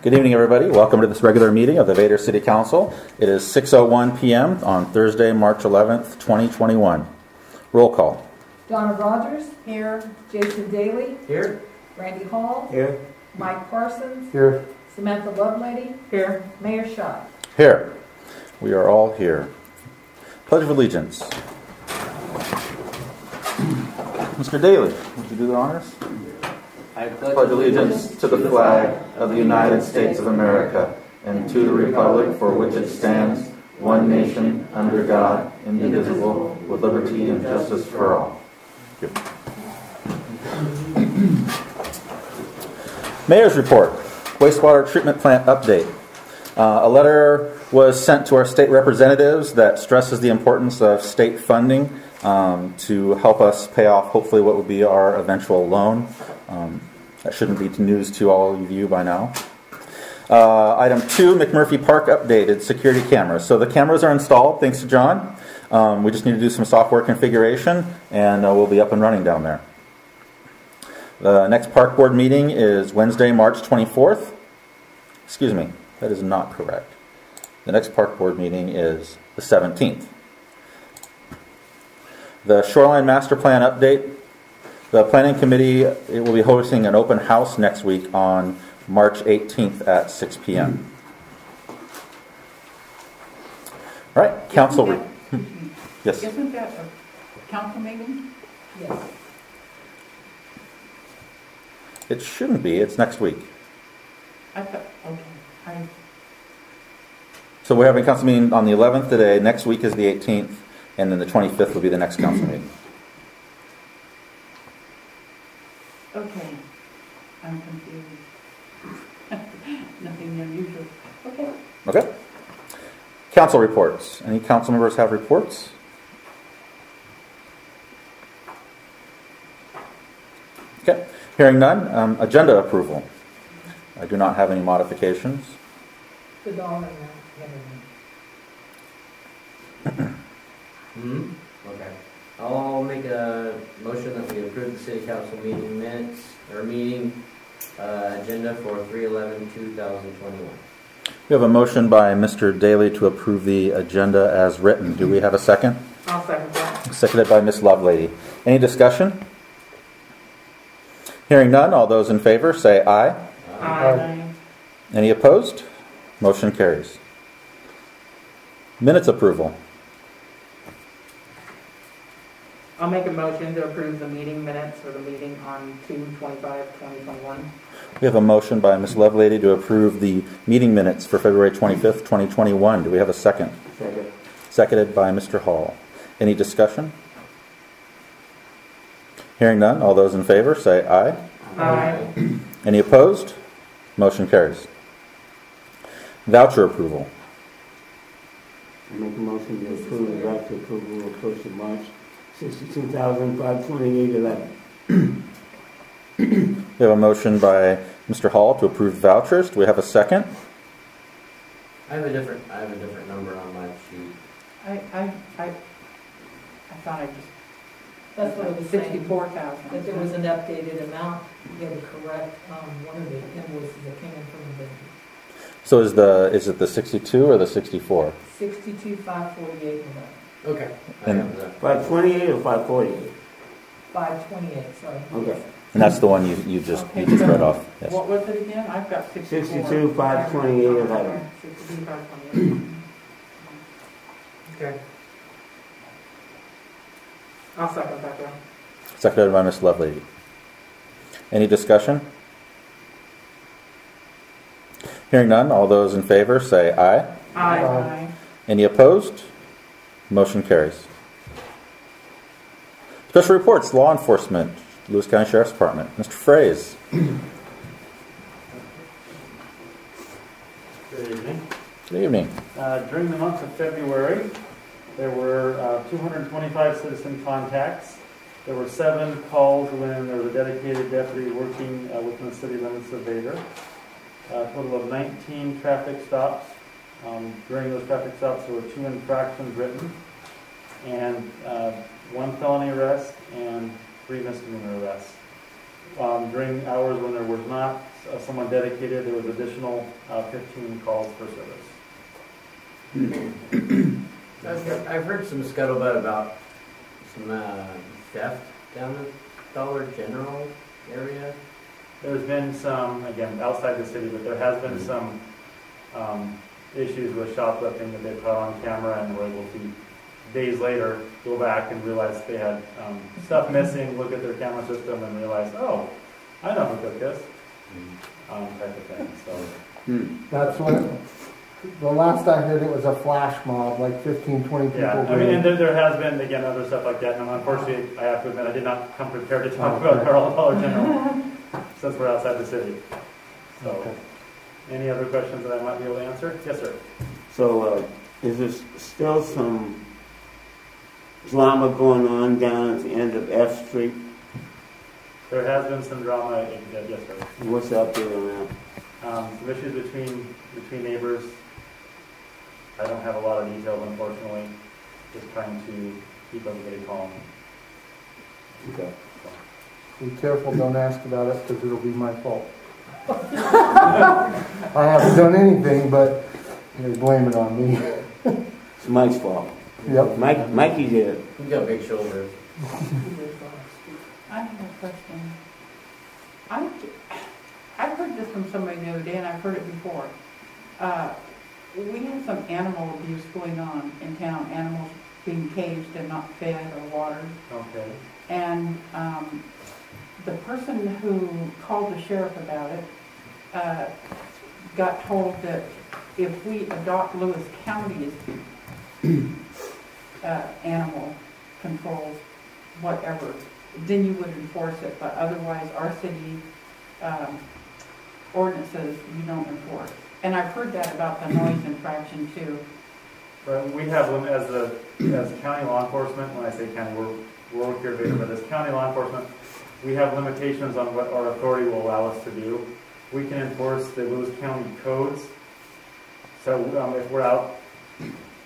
Good evening, everybody. Welcome to this regular meeting of the Vader City Council. It is 6:01 p.m. on Thursday, March 11th, 2021. Roll call. Donna Rogers. Here. Jason Daly. Here. Randy Hall. Here. Mike Parsons. Here. Samantha Lovelady. Here. Mayor Schott. Here. We are all here. Pledge of Allegiance. Mr. Daly, would you do the honors? I pledge allegiance to the flag of the United States of America and to the republic for which it stands, one nation, under God, indivisible, with liberty and justice for all. Mayor's report. Wastewater treatment plant update. A letter was sent to our state representatives that stresses the importance of state funding to help us pay off hopefully what will be our eventual loan. That shouldn't be news to all of you by now. Item 2, McMurphy Park updated security cameras. So the cameras are installed, thanks to John. We just need to do some software configuration, and we'll be up and running down there. The next park board meeting is Wednesday, March 24th. Excuse me, that is not correct. The next park board meeting is the 17th. The shoreline master plan update. The planning committee will be hosting an open house next week on March 18th at 6 p.m. All right, council. Yes. Isn't that a council meeting? Yes. It shouldn't be. It's next week. I thought, okay. So we're having a council meeting on the 11th today. Next week is the 18th, and then the 25th will be the next council meeting. Okay. I'm confused. Nothing unusual. Okay. Okay. Council reports. Any council members have reports? Okay. Hearing none. Agenda approval. I do not have any modifications. The dollar amount. Okay. I'll make a motion that we approve the city council meeting minutes or meeting agenda for 3/11/2021. We have a motion by Mr. Daly to approve the agenda as written. Do we have a second? I'll second that. Seconded by Ms. Lovelady. Any discussion? Hearing none, all those in favor say aye. Aye. Any opposed? Motion carries. Minutes approval. I'll make a motion to approve the meeting minutes for the meeting on 2/25/2021. We have a motion by Ms. Lovelady to approve the meeting minutes for February 25th, 2021. Do we have a second? Second. Seconded by Mr. Hall. Any discussion? Hearing none, all those in favor say aye. Aye. Any opposed? Motion carries. Voucher approval. I make a motion to approve the voucher approval of 1st of March, $62,528.11. We have a motion by Mr. Hall to approve vouchers. Do we have a second? I have a different number on my sheet. I thought I just. That's what it was saying. 64,000. That there was an updated amount. You had to correct one of the invoices that came in from the vendor. So is it the 62 or the 64? 62,548.11. Okay. And- I have that. 528 or 548? 528. Sorry. Okay. And that's the one you just read off. Yes. What was it again? I've got 64. 62,528.11. 62,528. Okay. I'll second that one. Seconded by Ms. Lovelady. Any discussion? Hearing none, all those in favor say aye. Aye. Any opposed? Motion carries. Special reports, law enforcement, Lewis County Sheriff's Department. Mr. Fraze. Good evening. Good evening. During the month of February, there were 225 citizen contacts. There were 7 calls when there was a dedicated deputy working within the city limits of Vader. A total of 19 traffic stops. During those traffic stops, there were 2 infractions written, and 1 felony arrest and 3 misdemeanor arrests. During hours when there was not someone dedicated, there was additional 15 calls for service. I've heard some scuttlebutt about some theft down at Dollar General area. There's been some, again, outside the city, but there has been some issues with shoplifting that they caught on camera and were able to, days later, go back and realize they had stuff missing, look at their camera system and realize, oh, I know who took this, type of thing. So That's what, the last I heard, it was a flash mob, like 15, 20 people. yeah, I mean, and there has been, again, other stuff like that. And unfortunately, I have to admit, I did not come prepared to talk about Dollar General since we're outside the city. So, Okay. any other questions that I might be able to answer? Yes, sir. So, is there still some drama going on down at the end of F Street? There has been some drama. Yes, sir. What's up there on that? Some issues between neighbors. I don't have a lot of details, unfortunately. Just trying to keep everybody calm. Okay. Be careful, don't ask about it, because it'll be my fault. I haven't done anything, but they blame it on me. It's Mike's fault. Yep. Mikey did it. He's got big shoulders. I have a question. I've heard this from somebody the other day, and I've heard it before. We have some animal abuse going on in town, animals being caged and not fed or watered. Okay. And the person who called the sheriff about it got told that if we adopt Lewis County's animal controls, whatever, then you would enforce it. But otherwise, our city ordinances you don't enforce. And I've heard that about the noise infraction too. But we have them as county law enforcement. When I say county, we're work here, Vader, but as county law enforcement, we have limitations on what our authority will allow us to do. We can enforce the Lewis County codes. So if we're out,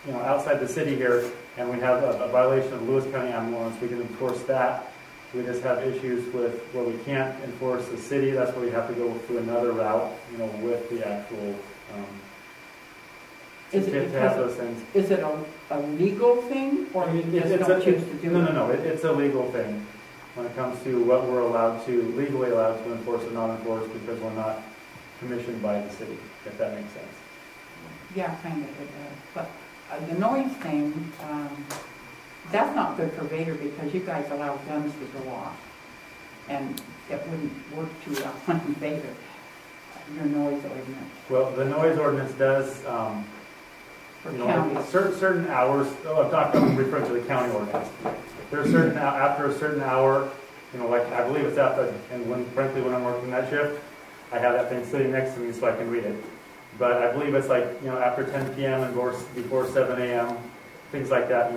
outside the city here, and we have a violation of Lewis County animal ordinance, we can enforce that. We just have issues with where we can't enforce the city. That's where we have to go through another route, with the actual. Is it to have those things. Is it a legal thing, or you just don't choose to do it? No. It's a legal thing when it comes to what we're legally allowed to enforce and not enforce, because we're not commissioned by the city, if that makes sense. Yeah, kind of it does. But the noise thing, that's not good for Vader, because you guys allow guns to go off, and it wouldn't work too well on Vader. Your noise ordinance. Well, the noise ordinance does. For counties. Certain hours. I'm referring to the county ordinance. There's after a certain hour, like I believe it's after, and frankly when I'm working that shift, I have that thing sitting next to me so I can read it. But I believe it's like after 10 p.m. and before 7 a.m. things like that.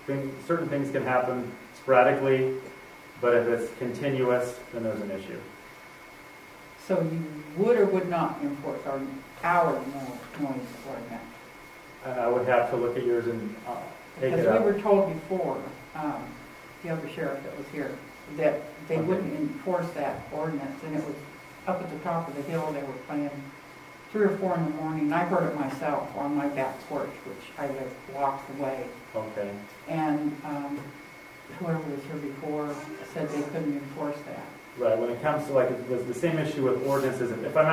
There's certain things can happen sporadically, but if it's continuous, then there's an issue. So you would or would not enforce our noise ordinance? I would have to look at yours and take it Because up. we were told before, the other sheriff that was here, that they wouldn't enforce that ordinance, and it was up at the top of the hill. They were playing 3 or 4 in the morning. I heard it myself on my back porch, which I live blocks away. Okay. And whoever was here before said they couldn't enforce that. Right. When it comes to it was the same issue with ordinances. If I'm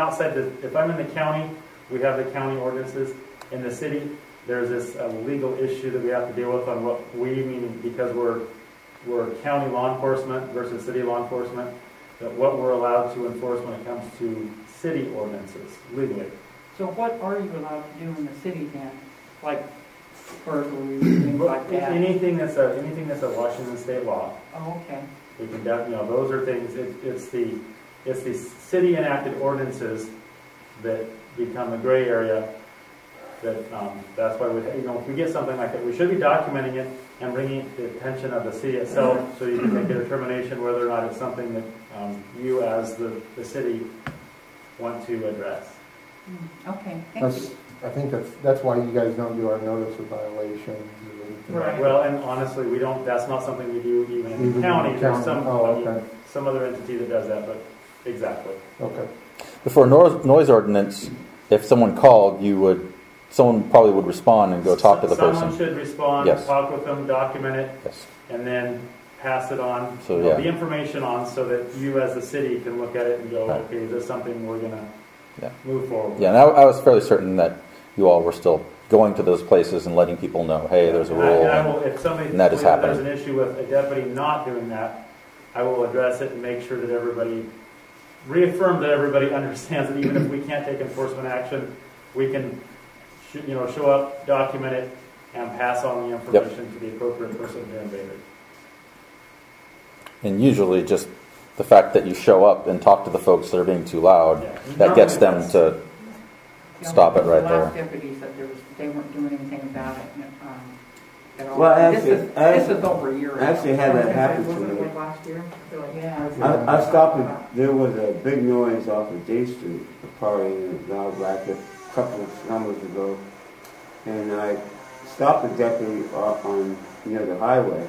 if I'm in the county, we have the county ordinances. In the city, there's this legal issue that we have to deal with on what we mean, because we're county law enforcement versus city law enforcement, that what we're allowed to enforce when it comes to city ordinances legally. So what are you allowed to do in the city then? Like burglary, things like that? Anything that's a Washington state law. Oh, okay. We can definitely, those are things. It's the city enacted ordinances that become a gray area. That's why if we get something like that, we should be documenting it and bringing it to the attention of the city itself, so you can make a determination whether or not it's something that you as the city want to address. Okay, thank you. I think that's why you guys don't do our notice of violations or anything. Right. Well, and honestly, we don't. That's not something we do even in the county. There's some some other entity that does that, but exactly. Okay. Before noise ordinance, if someone called, someone probably would respond and go talk to the person. Someone should respond, Yes. talk with them, document it, Yes. and then pass it on, So, you know, yeah. the information on, so that you as the city can look at it and go, Right. okay, is this something we're gonna Yeah. move forward with? Yeah, and I was fairly certain that you all were still going to those places and letting people know, hey, there's a And rule. I will, if somebody, and that is there's happening. an issue with a deputy not doing that, I will address it and make sure that everybody, reaffirm that everybody understands that even if we can't take enforcement action, we can, show up, document it, and pass on the information to the appropriate person here in Vader. And usually just the fact that you show up and talk to the folks that are being too loud, Yeah. that gets them to stop it right The there. last deputy said they weren't doing anything about it at all. Well, this is over a year ago. I actually had that happen to Wasn't me. it like last year? I feel like- Yeah. I stopped it. There was a big noise off of J Street, a party in the dog racket a couple of summers ago, and I stopped the deputy on near the highway.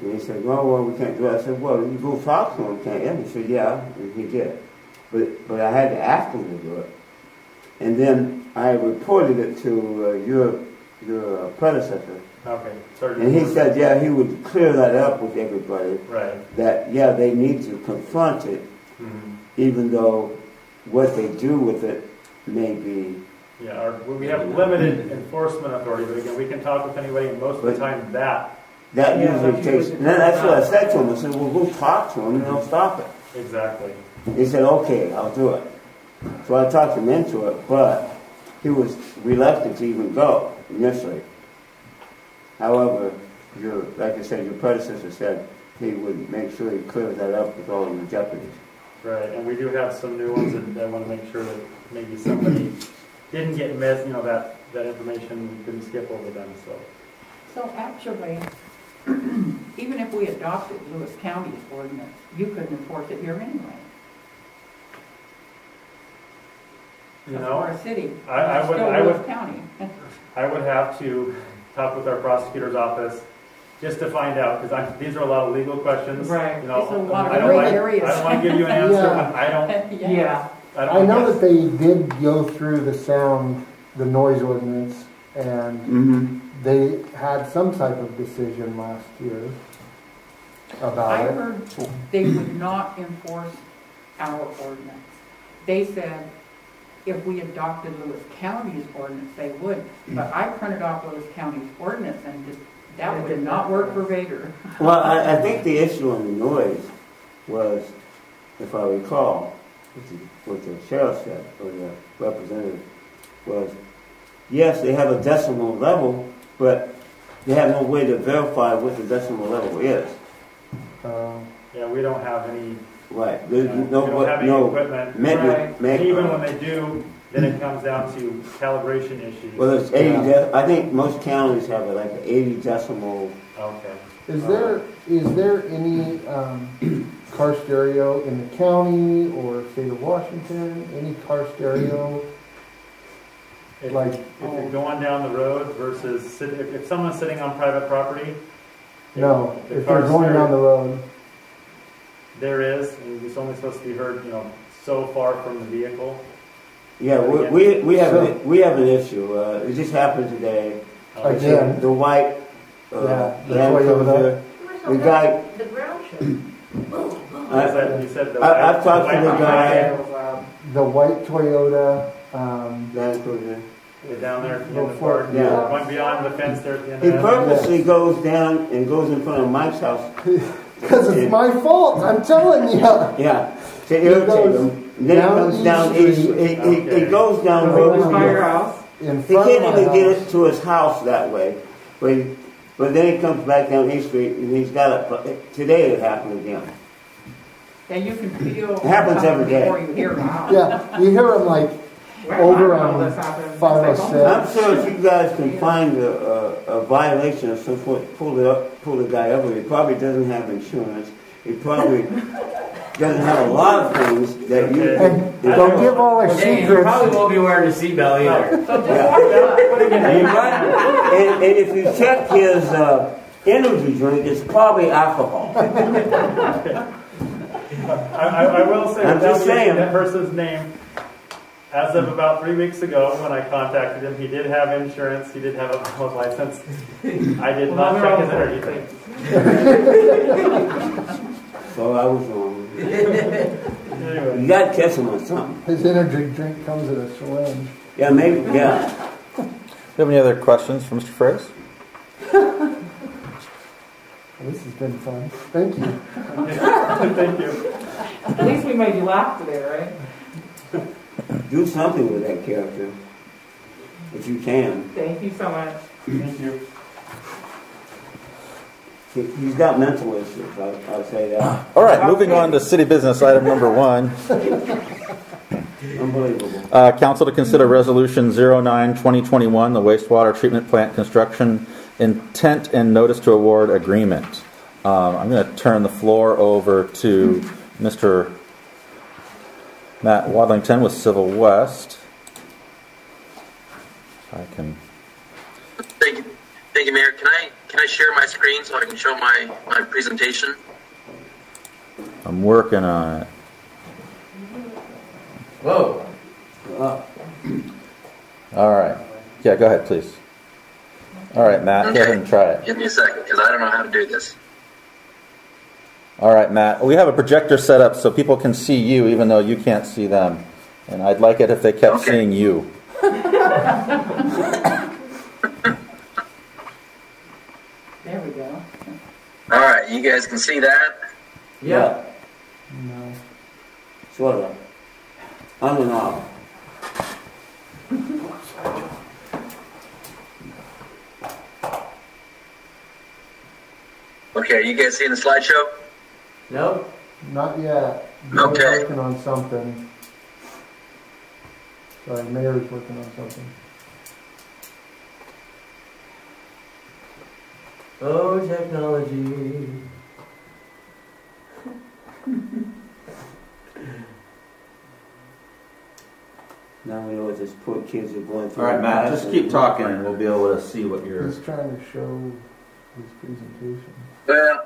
And he said, well, we can't do it. I said, well, you go talk to him, can't you? He said, yeah, and he did. But I had to ask him to do it. And then I reported it to your predecessor. Okay. Sorry. And he said, yeah, he would clear that up with everybody. Right. That, yeah, they need to confront it, Mm-hmm. even though what they do with it may be. Yeah, we have limited enforcement authority, but again, we can talk with anybody, and most of the time that. That Yeah, usually that's takes, usually and that's what I said to him. I said, well, go talk to him and they'll stop it. Exactly. He said, okay, I'll do it. So I talked him into it, but he was reluctant to even go initially. However, like I said, your predecessor said he would make sure he clears that up with all of the deputies. Right, and we do have some new ones that I want to make sure that maybe somebody didn't get missed, that information, we couldn't skip over them, so. So actually, even if we adopted Lewis County's ordinance, you couldn't enforce it here anyway. You For know, a city, I it's would- still I would- Lewis County. I would have to talk with our prosecutor's office just to find out, because these are a lot of legal questions. Right. You know, It's a lot of I don't gray like- areas. I don't want to give you an answer Yeah. when I don't. Yeah. I know that they did go through the noise ordinance, and Mm-hmm. they had some type of decision last year I about it. heard they would not enforce our ordinance. They said if we adopted Lewis County's ordinance, they would. But I printed off Lewis County's ordinance and that would not work for Vader. Well, I think the issue on the noise was, if I recall, what the sheriff said, or the representative, was, yes, they have a decimal level, but they have no way to verify what the decimal level is. Yeah, we don't have any, Right. There's we don't have any equipment. And even when they do, then it comes down to calibration issues. Well, it's 80. I think most counties have like an 80 decimal. Okay. Is there any car stereo in the county or state of Washington? Any car stereo? If Like- you're going down the road versus if someone's sitting on private property. No, the if car they're going down the road. There is, and it's only supposed to be heard, so far from the vehicle. Yeah, we have an issue. It just happened today. Again. The white Yeah, Land that's why you're Cruiser. The guy. The ground show. You said the I've talked to the guy. The white Toyota. Land Cruiser. Down there in the Before- park, yeah. one beyond the fence there at the end He of that. purposely goes down and goes in front of Mike's house. Because it's my fault, I'm telling you. Yeah, to irritate him. And then he comes down East. He goes down Road. In He front can't of my even get house. it to his house that way. But then he comes back down East Street and he's got it. Today it happened again. Yeah, you can feel It happens every day. before you hear it. Yeah, you hear them like over on 506. I'm sure if you guys can find a violation of some sort, pull the guy over. He probably doesn't have insurance. He probably doesn't have a lot of things that you. And don't give all our Hey, you secrets. probably won't be wearing a seatbelt either. You might- and if you check his energy drink, it's probably alcohol. I will say, I'm without just using saying. that person's name, as of about 3 weeks ago when I contacted him, he did have insurance, he did have a valid license. I did not check his energy tank. So I was wrong. Anyway. You got to catch him on something. His energy drink comes in a syringe. Yeah, maybe, yeah. Do you have any other questions for Mr. Ferris? Well, this has been fun. Thank you. Thank you. At least we made you laugh today, right? Do something with that character. If you can. Thank you so much. Thank you. He's got mental issues, I'll say that. All right, moving on to city business item number 1. Unbelievable. Council to consider resolution 09-2021, the wastewater treatment plant construction intent and notice to award agreement. I'm going to turn the floor over to Mr. Matt Wadlington with Civil West. I can. Thank you, Mayor. Can I share my screen so I can show my presentation? I'm working on it. Whoa. All right. Yeah, go ahead, please. All right, Matt, go ahead and try it. Give me a second, because I don't know how to do this. All right, Matt. We have a projector set up so people can see you even though you can't see them. And I'd like it if they kept seeing you. There we go. All right, you guys can see that? Yeah. No. Sort of. On and off. Okay, are you guys seeing the slideshow? No? Not yet. Okay. We're working on something. Sorry, Mayor's working on something. Oh, technology. Now we know what these poor kids are going through. All right, Matt, just keep talking and we'll be able to see what you're... He's trying to show his presentation. Well,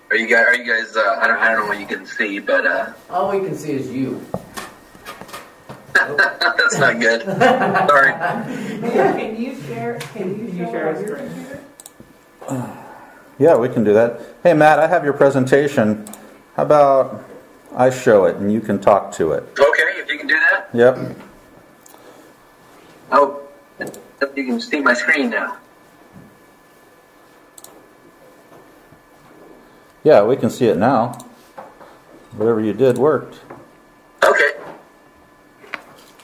are you guys? I don't know what you can see, but All we can see is you. that's not good. Sorry. Can you share a screen? Yeah, we can do that. Hey, Matt, I have your presentation. How about I show it and you can talk to it? Okay, if you can do that. Yep. Oh, you can see my screen now. Yeah, we can see it now. Whatever you did worked. Okay.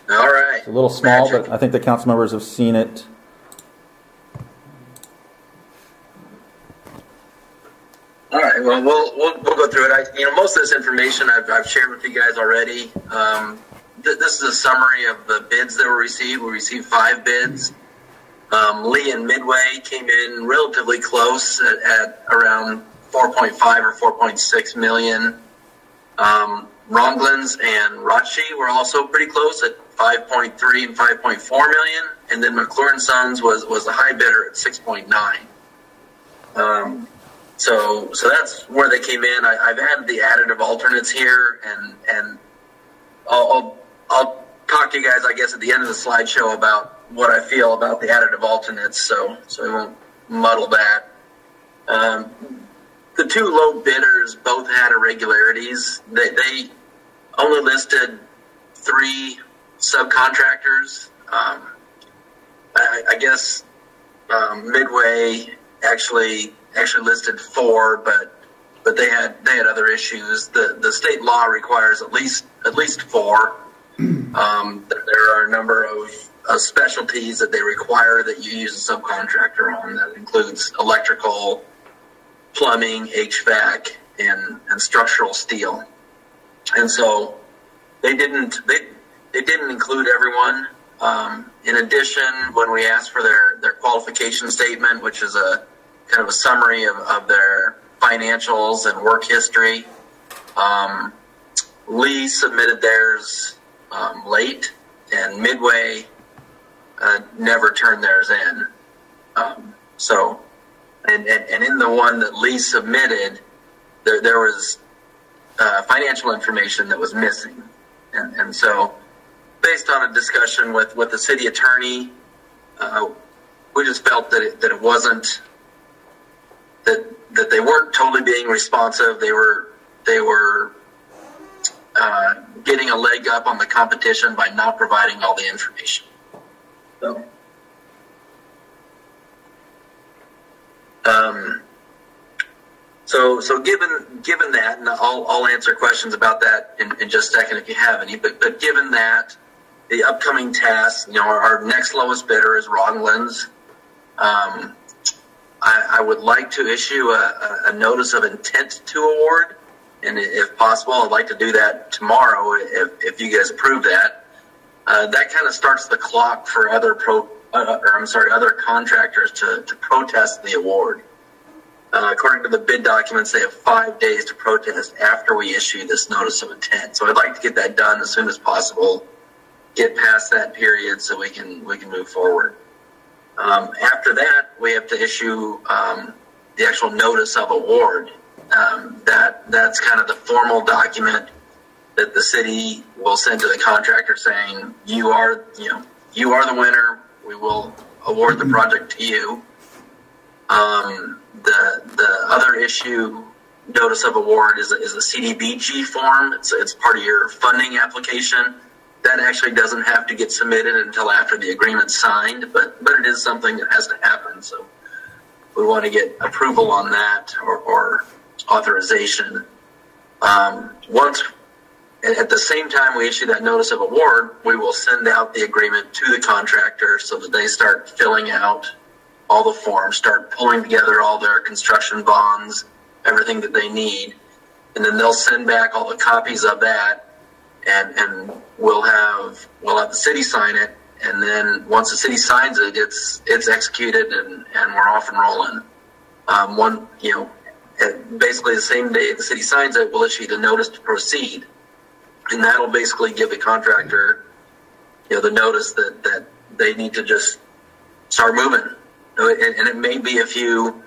All right. It's a little small, Magic. but I think the council members have seen it. All right. Well, we'll go through it. Most of this information I've shared with you guys already. This is a summary of the bids that were received. We received 5 bids. Lee and Midway came in relatively close at around 4.5 or 4.6 million. Ronglins and Rachi were also pretty close at 5.3 and 5.4 million, and then McClure & Sons was the high bidder at 6.9. So that's where they came in. I've added the additive alternates here, and I'll talk to you guys, I guess, at the end of the slideshow about what I feel about the additive alternates, so we won't muddle that. The 2 low bidders both had irregularities. They only listed 3 subcontractors. I guess Midway actually listed 4, but they had other issues. The state law requires at least 4. There are a number of specialties that they require that you use a subcontractor on. That includes electrical, plumbing, HVAC, and structural steel. And so they didn't include everyone. In addition, when we asked for their qualification statement, which is a kind of a summary of their financials and work history, Lee submitted theirs late, and Midway never turned theirs in. So, and in the one that Lee submitted, there was financial information that was missing. And so, based on a discussion with the city attorney, we just felt that it wasn't, that they weren't totally being responsive. They were getting a leg up on the competition by not providing all the information. So given that, and I'll answer questions about that in just a second if you have any, but given that, the upcoming tasks, our next lowest bidder is Rogland's. I would like to issue a notice of intent to award, and if possible, I'd like to do that tomorrow if you guys approve that. That kind of starts the clock for other contractors to protest the award. According to the bid documents, they have 5 days to protest after we issue this notice of intent. So I'd like to get that done as soon as possible, get past that period so we can move forward. After that, we have to issue the actual notice of award. That's kind of the formal document that the city will send to the contractor saying, you are the winner. We will award the project to you. The other issue, notice of award, is a CDBG form. It's part of your funding application. That actually doesn't have to get submitted until after the agreement's signed, but it is something that has to happen. So we want to get approval on that or authorization. Once, at the same time we issue that notice of award, we will send out the agreement to the contractor so that they start filling out all the forms, start pulling together all their construction bonds, everything that they need, and then they'll send back all the copies of that, and we'll have the city sign it, and then once the city signs it, it's executed and we're off and rolling. Basically the same day the city signs it, we'll issue the notice to proceed, and that'll basically give the contractor, the notice that they need to just start moving. And it may be a few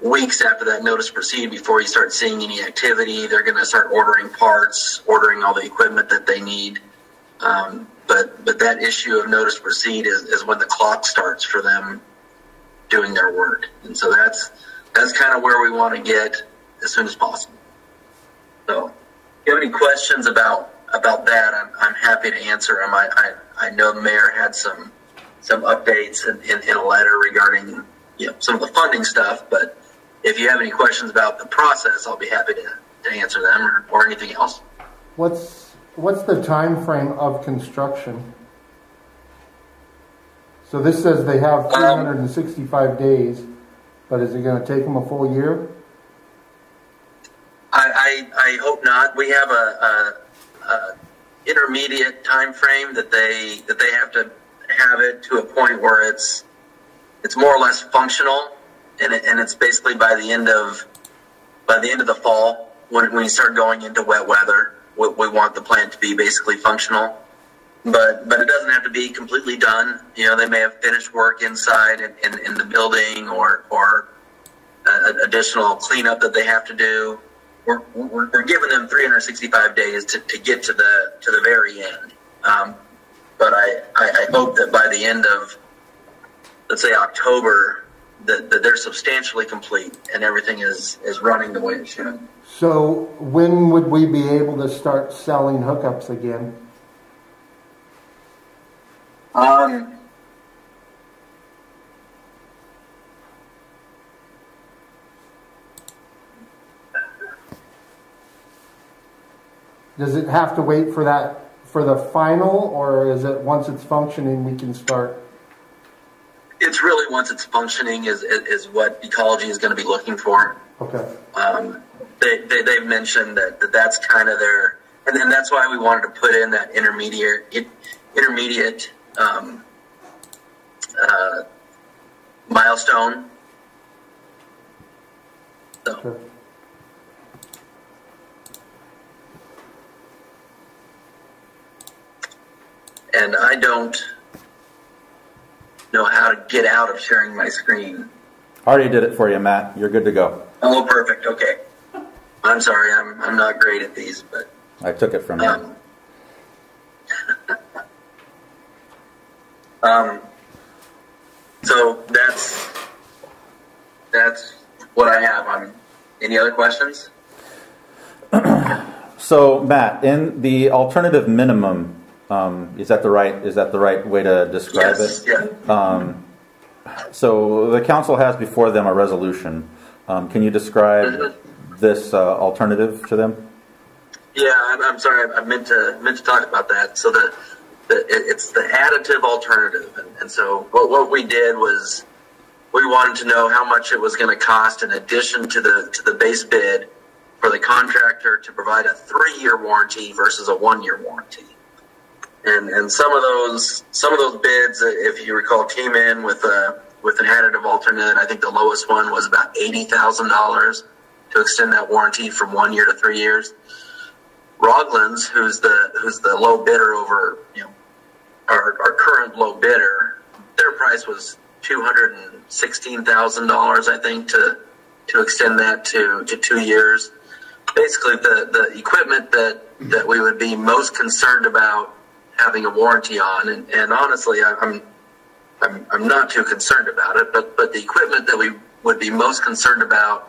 weeks after that notice to proceed before you start seeing any activity. They're going to start ordering parts, ordering all the equipment that they need. But that issue of notice to proceed is when the clock starts for them doing their work. And so that's kind of where we want to get as soon as possible. So if you have any questions about that, I'm happy to answer them. I know the mayor had some updates in a letter regarding some of the funding stuff, but if you have any questions about the process, I'll be happy to answer them or anything else. What's the time frame of construction? So this says they have 365 days, but is it going to take them a full year? I hope not. We have a intermediate time frame that they have to have it to a point where it's more or less functional, and it's basically by the end of the fall when you start going into wet weather. We want the plant to be basically functional, but it doesn't have to be completely done. They may have finished work inside in the building or additional cleanup that they have to do. We're giving them 365 days to get to the very end. But I hope that by the end of, let's say, October, that they're substantially complete and everything is running the way it should. So when would we be able to start selling hookups again? Does it have to wait for the final, or is it once it's functioning we can start? It's really once it's functioning is what ecology is going to be looking for. Okay. They've mentioned that's kind of their, and then that's why we wanted to put in that intermediate milestone. So. Sure. And I don't know how to get out of sharing my screen. Already did it for you, Matt. You're good to go. Oh, perfect. Okay. I'm sorry. I'm not great at these, but I took it from you. So that's what I have. Any other questions? So, Matt, in the alternative minimum, is that the right way to describe yes, it? Yeah. So the council has before them a resolution. Can you describe this alternative to them? Yeah, I'm sorry. I meant to talk about that. So it's the additive alternative, and so what we did was we wanted to know how much it was going to cost in addition to the base bid for the contractor to provide a 3-year warranty versus a 1-year warranty. And some of those bids, if you recall, came in with an additive alternate. I think the lowest one was about $80,000 to extend that warranty from 1 year to 3 years. Roglan's, who's the low bidder over our current low bidder, their price was $216,000, I think, to extend that to 2 years. Basically, the equipment that we would be most concerned about having a warranty on, and honestly, I'm not too concerned about it, but the equipment that we would be most concerned about,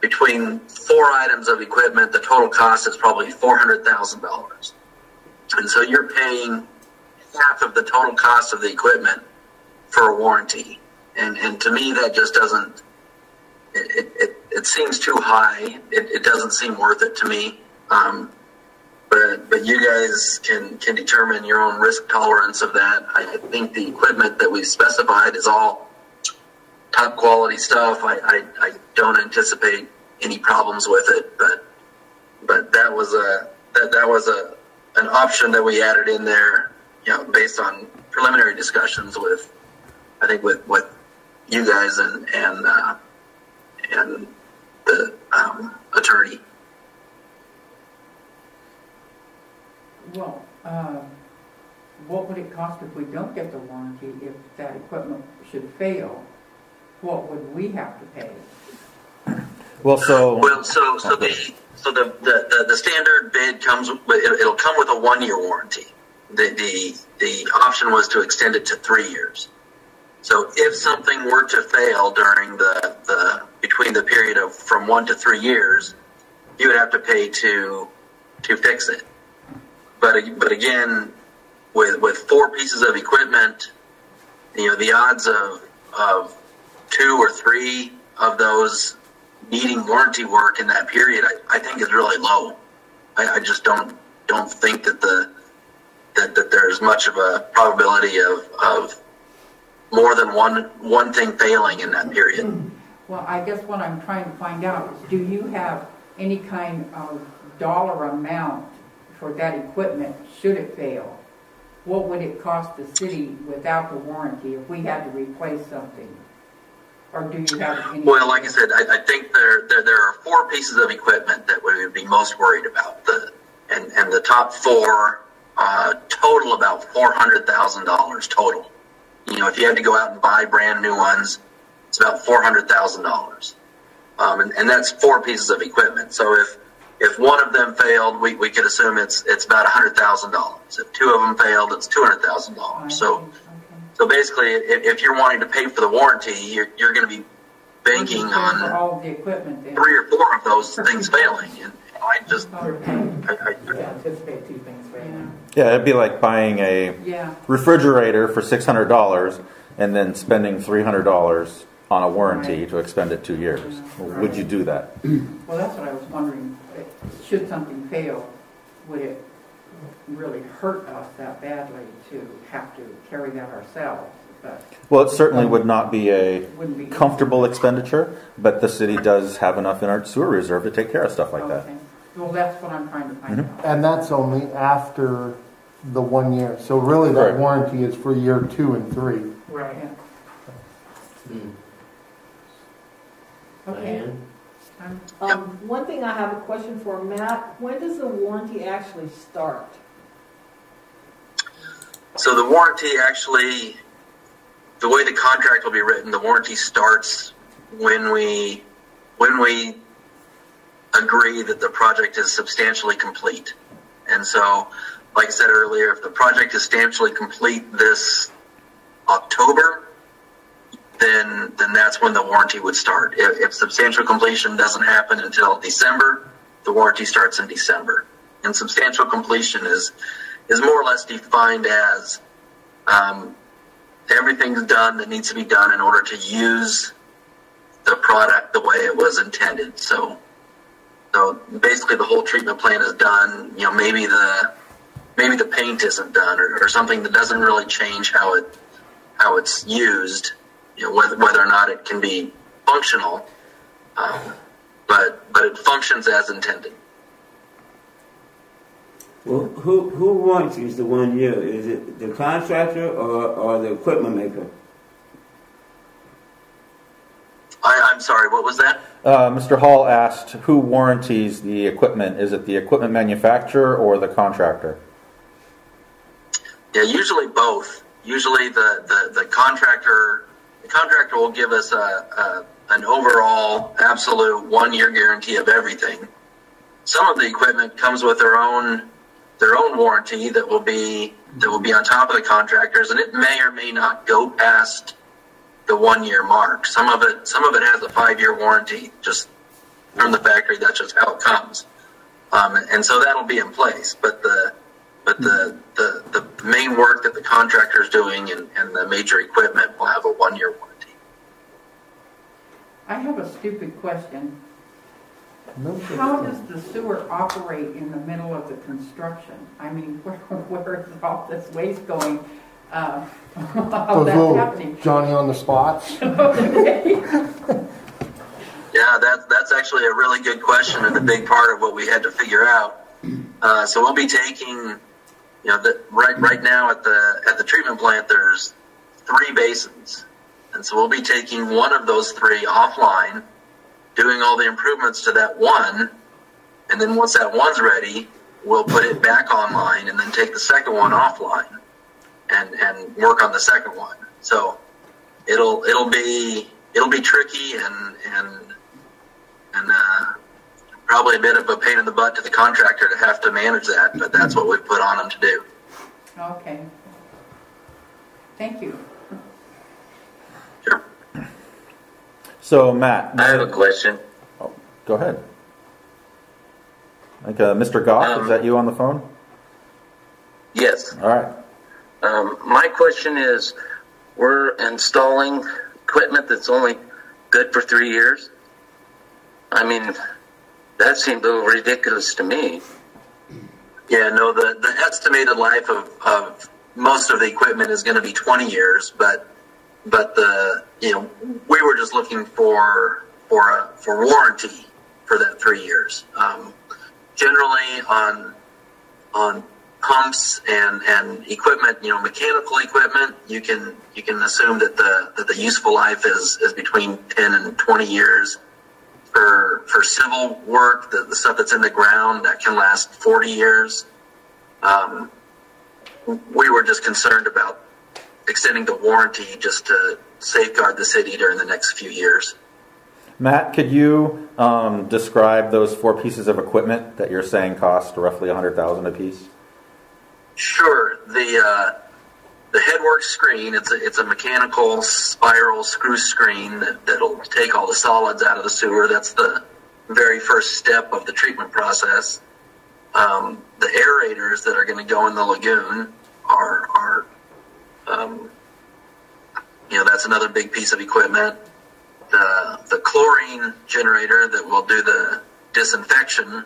between 4 items of equipment, the total cost is probably $400,000. And so you're paying half of the total cost of the equipment for a warranty. And to me, that just doesn't, it seems too high. It doesn't seem worth it to me. But you guys can determine your own risk tolerance of that. I think the equipment that we specified is all top quality stuff. I don't anticipate any problems with it, but that was an option that we added in there, based on preliminary discussions with you guys and the attorney. Well, what would it cost if we don't get the warranty? If that equipment should fail, what would we have to pay? Well, so the standard bid it'll come with a 1-year warranty. The option was to extend it to 3 years. So if something were to fail during between the period of from 1 to 3 years, you would have to pay to fix it. But again, with 4 pieces of equipment, the odds of 2 or 3 of those needing warranty work in that period, I think is really low. I just don't think that there's much of a probability of more than one thing failing in that period. Well, I guess what I'm trying to find out is, do you have any kind of dollar amount for that equipment should it fail? What would it cost the city without the warranty if we had to replace something? Or do you have any? Well, like I said, I think there are 4 pieces of equipment that we would be most worried about. And the top 4 total about $400,000 total. If you had to go out and buy brand new ones, it's about $400,000. And that's 4 pieces of equipment. So if one of them failed, we could assume it's about $100,000. If 2 of them failed, it's $200,000. So basically, if you're wanting to pay for the warranty, you're going to be banking on all the equipment then. 3 or 4 of those things failing. And I just anticipate 2 things failing. yeah, it'd be like buying a refrigerator for $600 and then spending $300 on a warranty to extend it 2 years. Right. Would you do that? Well, that's what I was wondering. Should something fail, would it really hurt us that badly to have to carry that ourselves? Well, it certainly would not be a comfortable expenditure, but the city does have enough in our sewer reserve to take care of stuff like that. Well, that's what I'm trying to find out. And that's only after the 1 year. So really that Right. warranty is for year 2 and 3. Right. Okay. Diane? One thing I have a question for Matt. When does the warranty actually start? So the warranty actually the way the contract will be written, the warranty starts when we agree that the project is substantially complete. And so, like I said earlier, if the project is substantially complete this October, then that's when the warranty would start. If substantial completion doesn't happen until December, the warranty starts in December. And substantial completion is more or less defined as everything's done that needs to be done in order to use the product the way it was intended. So basically the whole treatment plant is done. Maybe the paint isn't done or something that doesn't really change how it's used. Whether or not it can be functional, but it functions as intended. Well, who warranties the 1 year? Is it the contractor or the equipment maker? I'm sorry, what was that? Mr. Hall asked who warranties the equipment. Is it the equipment manufacturer or the contractor? Yeah, usually both. Usually the contractor will give us an overall absolute 1 year guarantee of everything. Some of the equipment comes with their own warranty that will be on top of the contractors, and it may or may not go past the 1 year mark. Some of it has a 5 year warranty just from the factory. That's just how it comes, and so that'll be in place. But the main work that the contractor is doing and the major equipment will have a 1 year warranty. I have a stupid question. No, How does the sewer operate in the middle of the construction? I mean, where is all this waste going? How's those that little happening? Johnny on the spots. Yeah, that's actually a really good question and a big part of what we had to figure out. So we'll be taking, right now at the treatment plant, there's 3 basins. And so we'll be taking one of those 3 offline, doing all the improvements to that one, and then once that one's ready, we'll put it back online and then take the second one offline and work on the second one. So it'll be tricky and probably a bit of a pain in the butt to the contractor to have to manage that, but that's what we put on them to do. Okay. Thank you. Sure. So, Matt. I have a question. Oh, go ahead. Mr. Goff, is that you on the phone? Yes. All right. My question is, we're installing equipment that's only good for 3 years. I mean, that seemed a little ridiculous to me. Yeah, no, the estimated life of most of the equipment is going to be 20 years, but we were just looking for warranty for that 3 years. Generally on pumps and equipment, mechanical equipment, you can assume that the useful life is between 10 and 20 years. For civil work, the stuff that's in the ground, that can last 40 years. We were just concerned about extending the warranty just to safeguard the city during the next few years. Matt, could you describe those 4 pieces of equipment that you're saying cost roughly $100,000 a piece? Sure. The headwork screen, it's a mechanical spiral screw screen that'll take all the solids out of the sewer. That's the very first step of the treatment process. The aerators that are going to go in the lagoon are that's another big piece of equipment. The chlorine generator that will do the disinfection,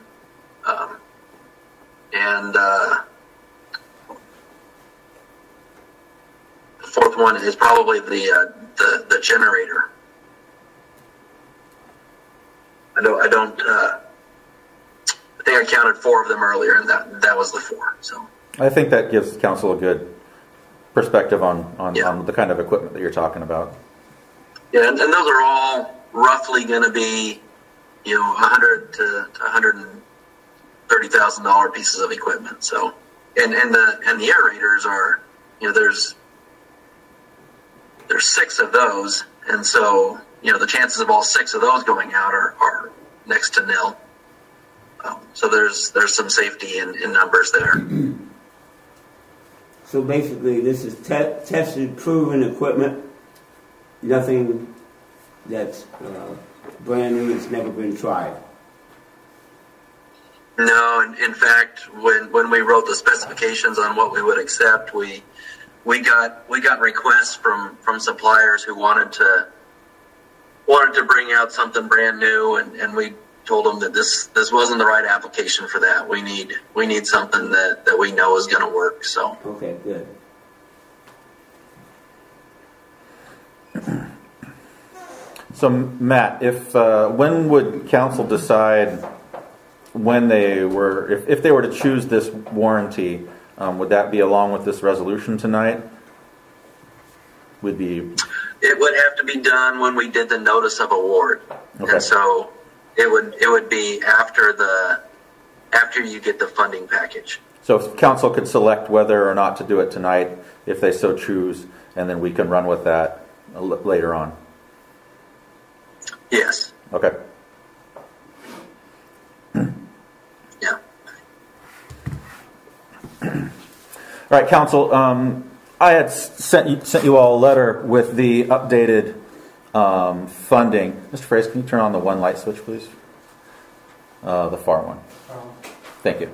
and the 4th one is probably the generator. I think I counted 4 of them earlier, and that was the 4. So I think that gives council a good perspective on the kind of equipment that you're talking about. Yeah, and those are all roughly going to be, $100,000 to $130,000 pieces of equipment. So, and the aerators are, there's there's 6 of those, and so the chances of all 6 of those going out are next to nil. So there's some safety in numbers there. So basically, this is tested, proven equipment. Nothing that's brand new. It's never been tried. No, in fact, when we wrote the specifications on what we would accept, we got requests from suppliers who wanted to bring out something brand new, and we told them that this wasn't the right application for that. We need something that we know is going to work. So okay, good. So Matt, if when would council decide when they were, if they were to choose this warranty, would that be along with this resolution tonight? It would have to be done when we did the notice of award, okay. And so it would be after you get the funding package. So if council could select whether or not to do it tonight, if they so choose, and then we can run with that later on. Yes. Okay. Yeah. All right, council. I had sent you all a letter with the updated funding. Mr. Fraser, can you turn on the one light switch, please? The far one. Thank you.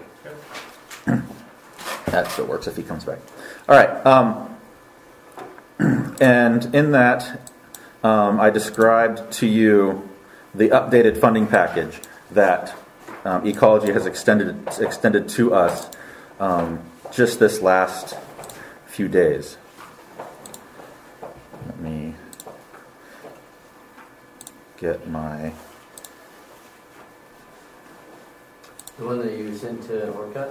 That still works if he comes back. All right. And in that, I described to you the updated funding package that Ecology has extended to us just this last few days. Let me get my... The one that you sent to Orcutt?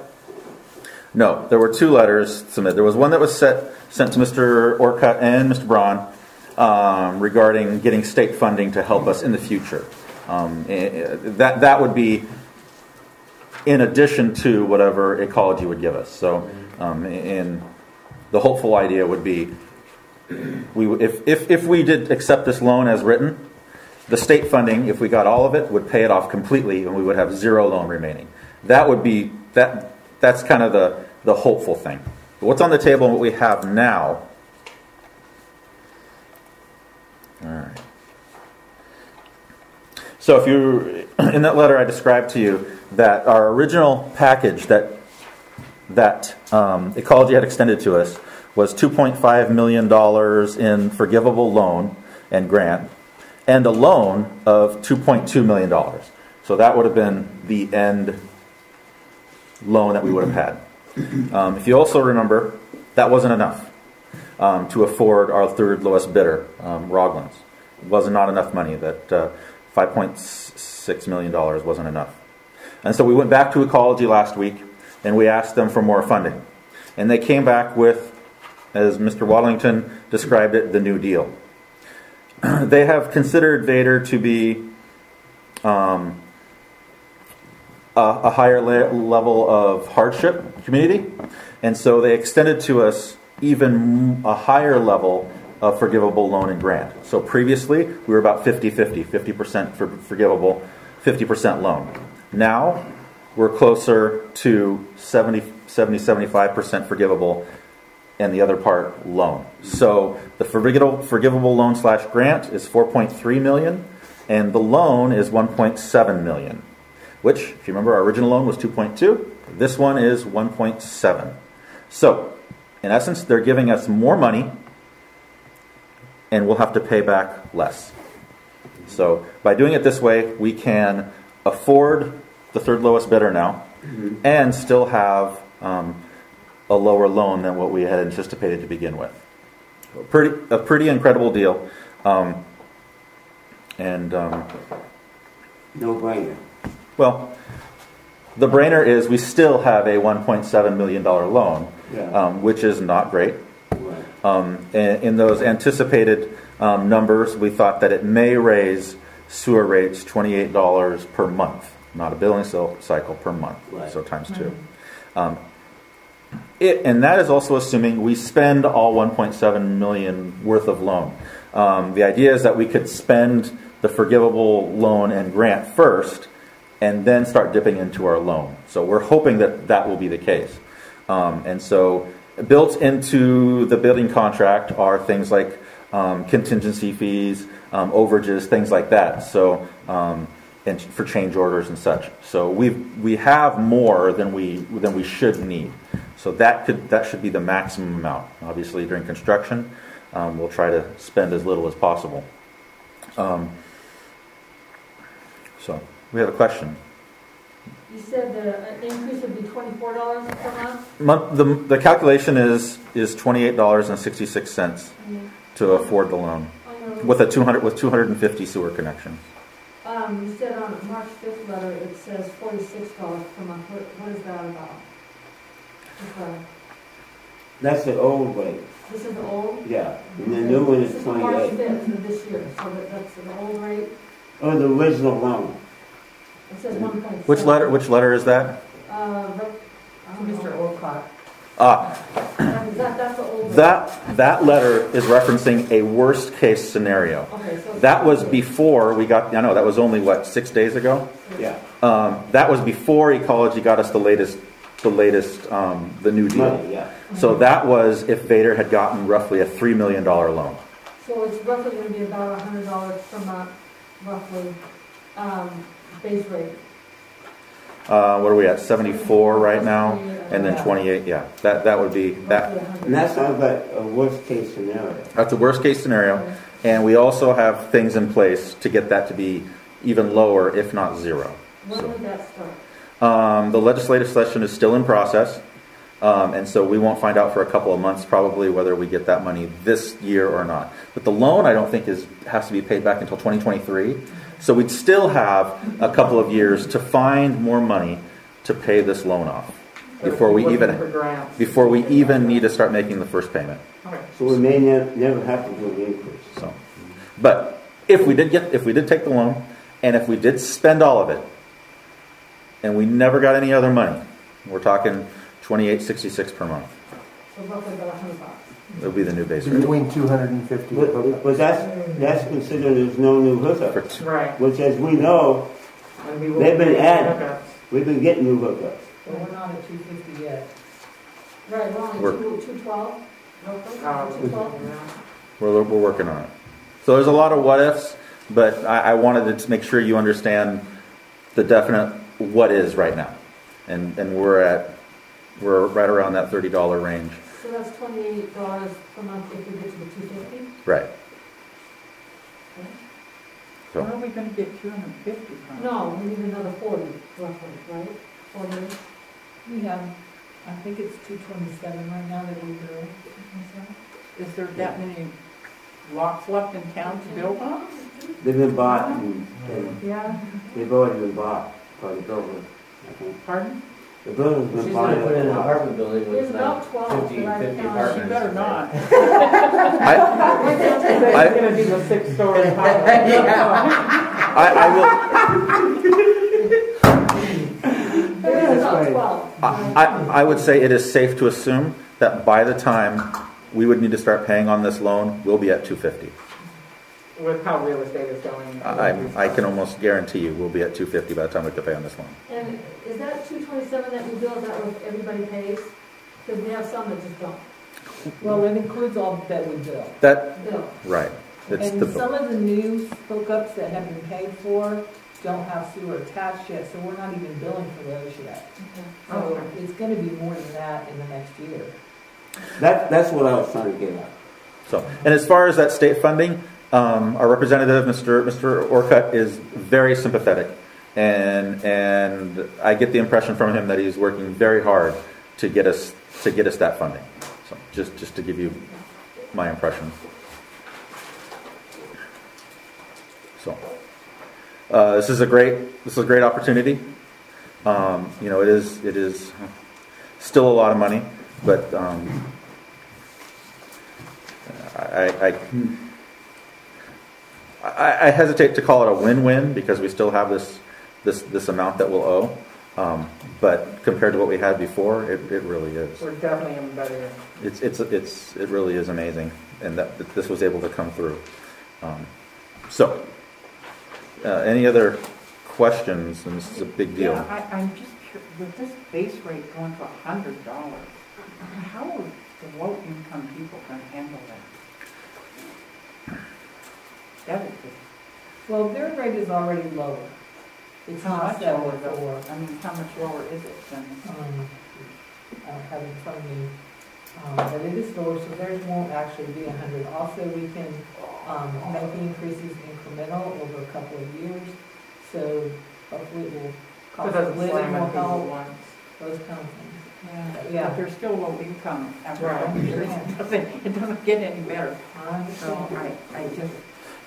No, there were 2 letters submitted. There was one that was sent to Mr. Orcutt and Mr. Braun regarding getting state funding to help us in the future. That would be in addition to whatever Ecology would give us. So, in the hopeful idea would be, if we did accept this loan as written, the state funding, if we got all of it, would pay it off completely, and we would have 0 loan remaining. That would be that's kind of the hopeful thing. But what's on the table and what we have now? All right. So if you, in that letter I described to you that our original package that Ecology had extended to us was $2.5 million in forgivable loan and grant, and a loan of $2.2 million. So that would have been the end loan that we would have had. If you also remember, that wasn't enough to afford our third lowest bidder, Roglan's. It was not enough money. That $5.6 million wasn't enough. And so we went back to Ecology last week and we asked them for more funding. And they came back with, as Mr. Waddington described it, the New Deal. They have considered Vader to be a higher level of hardship community, and so they extended to us even a higher level of forgivable loan and grant. So previously, we were about 50-50, 50% for forgivable, 50% loan. Now, we're closer to 70-75% forgivable, and the other part loan. So the forgivable loan / grant is $4.3 million, and the loan is $1.7 million. Which, if you remember, our original loan was 2.2. This one is 1.7. So, in essence, they're giving us more money, and we'll have to pay back less. So, by doing it this way, we can afford the third lowest bidder now, and still have a lower loan than what we had anticipated to begin with. A pretty incredible deal, No brainer. Well, the brainer is we still have a $1.7 million loan, which is not great. Right. In those anticipated numbers, we thought that it may raise sewer rates $28 per month, not a billing cycle per month, right. So times 2. And that is also assuming we spend all 1.7 million worth of loan. The idea is that we could spend the forgivable loan and grant first, and then start dipping into our loan. So we're hoping that that will be the case. And so built into the building contract are things like contingency fees, overages, things like that. So and for change orders and such. So we have more than we should need. So that should be the maximum amount. Obviously, during construction, we'll try to spend as little as possible. So we have a question. You said the increase would be $24 per month? The calculation is $28.66 to afford the loan with 250 sewer connections. You said on March 5th letter it says $46 per month. What is that about? That's the old rate. This is the old? Yeah. And the new one is This is 28. March 5th of this year, so that's the old rate? Oh, the original loan. It says 1.7. Which letter is that? Mr. Olcott. That's the old rate. That letter is referencing a worst case scenario. Okay, so That was before we got. I know that was only 6 days ago. Yeah. That was before Ecology got us the latest, the new deal. Money, yeah. So that was if Vader had gotten roughly a $3 million loan. So it's roughly going to be about $100 per month, roughly, base rate. What are we at? 74 right now, and then 28. Yeah, that would be that. And that sounds like a worst case scenario. That's a worst case scenario, and we also have things in place to get that to be even lower, if not zero. When would that start? The legislative session is still in process, and so we won't find out for a couple of months probably whether we get that money this year or not. But the loan, I don't think has to be paid back until 2023. So we'd still have a couple of years to find more money to pay this loan off before we even need to start making the first payment. So we may never have to do an increase. So, but if we did take the loan, and if we did spend all of it, and we never got any other money, we're talking $28.66 per month. So roughly about $100. It'll be the new base rate. Between 250. But that's considered there's no new hookups. Right. Which, as we know, they've been added. We've been getting new hookups. Well, we're not at 250 yet. Right, we're only 212. Roughly, 212. We're working on it. So there's a lot of what ifs, but I wanted to make sure you understand the definite what is right now, and we're right around that $30 range. So that's $28 per month if we get to the 250. Right. Okay. So. When are we going to get 250 from? No, we need another 40, roughly, right? 40. We have, I think it's 227 right now that we're doing. Is there that many lots left in town to build on? They've been bought and Yeah. they've already been bought by the builder. Pardon? The builder's been She's buying gonna put in an it. apartment building with There's about 12 50 that I've counted. apartments. She better not. I It's going to be the 6-story house. There's about 12. I would say it is safe to assume that by the time we would need to start paying on this loan, we'll be at 250. With how real estate is going. I can almost guarantee you we'll be at 250 by the time we have to pay on this loan. And is that 227 that we bill, is that what everybody pays? Because we have some that just don't. Well, it includes all that we bill. Bill. Right. It's And some of the new hookups that have been paid for don't have sewer attached yet, so we're not even billing for those yet. So it's going to be more than that in the next year. That's what I was trying to get at. So, and as far as that state funding, our representative, Mr. Orcutt, is very sympathetic, and I get the impression from him that he's working very hard to get us that funding. So, just to give you my impression. So, this is a great opportunity. It is still a lot of money, but I hesitate to call it a win-win because we still have this amount that we'll owe. But compared to what we had before, it really is. We're definitely in better. It really is amazing, and that this was able to come through. So, any other questions? And this is a big deal. Yeah, I'm just curious, with this base rate going to $100, how are the low-income people going to handle that? That is just. Well, their rate is already lower. It's How not much lower, 74. though? I mean, how much lower is it than? I don't have it in front of me. But it is lower, so theirs won't actually be 100. Also, we can make the increases incremental over a couple of years. So hopefully it will cost of living will help, those kind of things. Yeah, but they're still low income after all. Right. It doesn't get any better. So I just.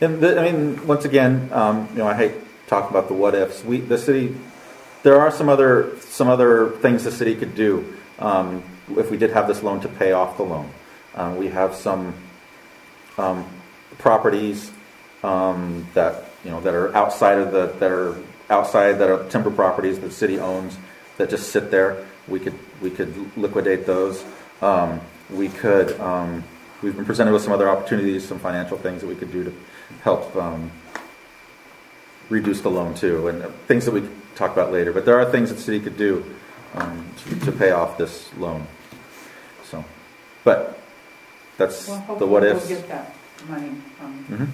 And I mean, once again, I hate talking about the what ifs. The city, there are some other things the city could do if we did have this loan to pay off the loan. We have some properties that are outside that are timber properties that the city owns that just sit there. We could liquidate those. We've been presented with some other opportunities, some financial things that we could do to help reduce the loan too, and things that we can talk about later. But there are things that the city could do to pay off this loan. So, but that's the what ifs. We'll get that money from.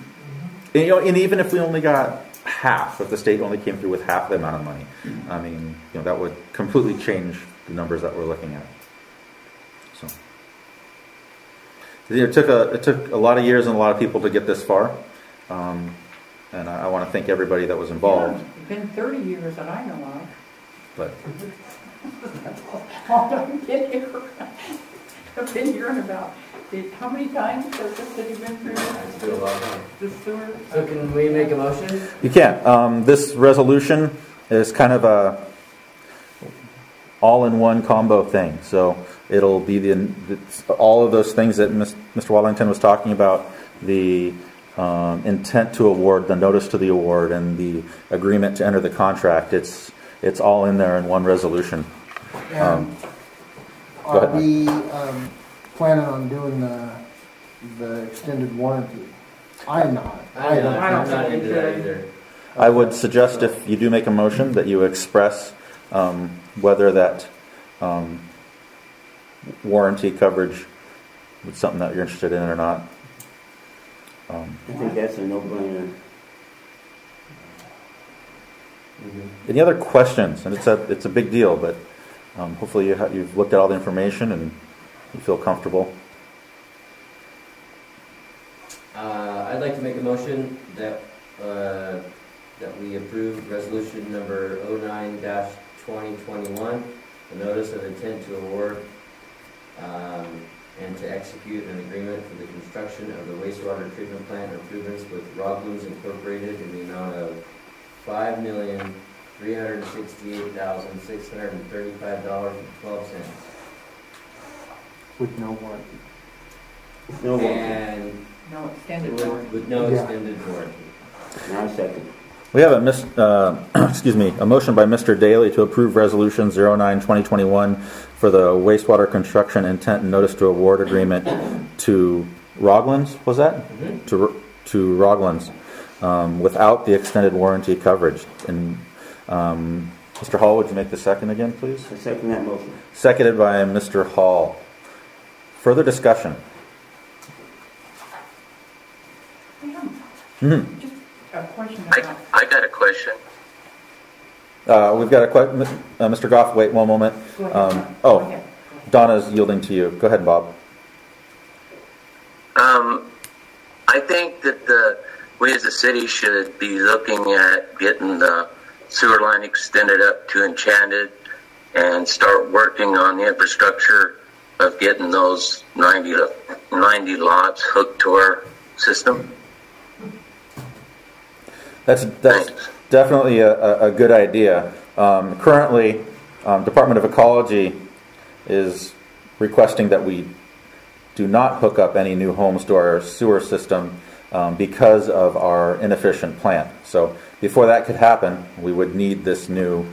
And even if we only got half, if the state only came through with half the amount of money, I mean, that would completely change the numbers that we're looking at. So, it took a lot of years and a lot of people to get this far. And I want to thank everybody that was involved. Yeah, it's been 30 years that I know of. But I've been hearing about how many times has the city been through the sewer? So can we make a motion? you can't. This resolution is kind of a all-in-one combo thing. So it'll be all of those things that Mr. Wallington was talking about, the intent to award, the notice to the award, and the agreement to enter the contract. It's all in there in one resolution. Are we planning on doing the extended warranty? I'm not. I'm not into that either. I would suggest if you do make a motion that you express whether that warranty coverage is something that you're interested in or not. I think that's a no-brainer. Any other questions? And it's a big deal, but hopefully you've looked at all the information and you feel comfortable. I'd like to make a motion that we approve resolution number 09-2021, the notice of intent to award and to execute an agreement for the construction of the wastewater treatment plant improvements with Roglins Incorporated in the amount of $5,368,635.12. With no warranty. No warranty. And No extended warranty. with no extended warranty. Now second. We have a motion by Mr. Daly to approve resolution 09-2021 for the wastewater construction intent and notice to award agreement to Roglins. Was that to Roglins without the extended warranty coverage? And Mr. Hall, would you make the second again, please? I second that motion. Seconded by Mr. Hall. Further discussion. Just a question about. I got a question. We've got a question. Mr. Goff, wait one moment. Go ahead. Go ahead. Donna's yielding to you. Go ahead, Bob. I think that we as a city should be looking at getting the sewer line extended up to Enchanted and start working on the infrastructure of getting those 90 lots hooked to our system. That's definitely a good idea. Currently, Department of Ecology is requesting that we do not hook up any new homes to our sewer system because of our inefficient plant. So before that could happen, we would need this new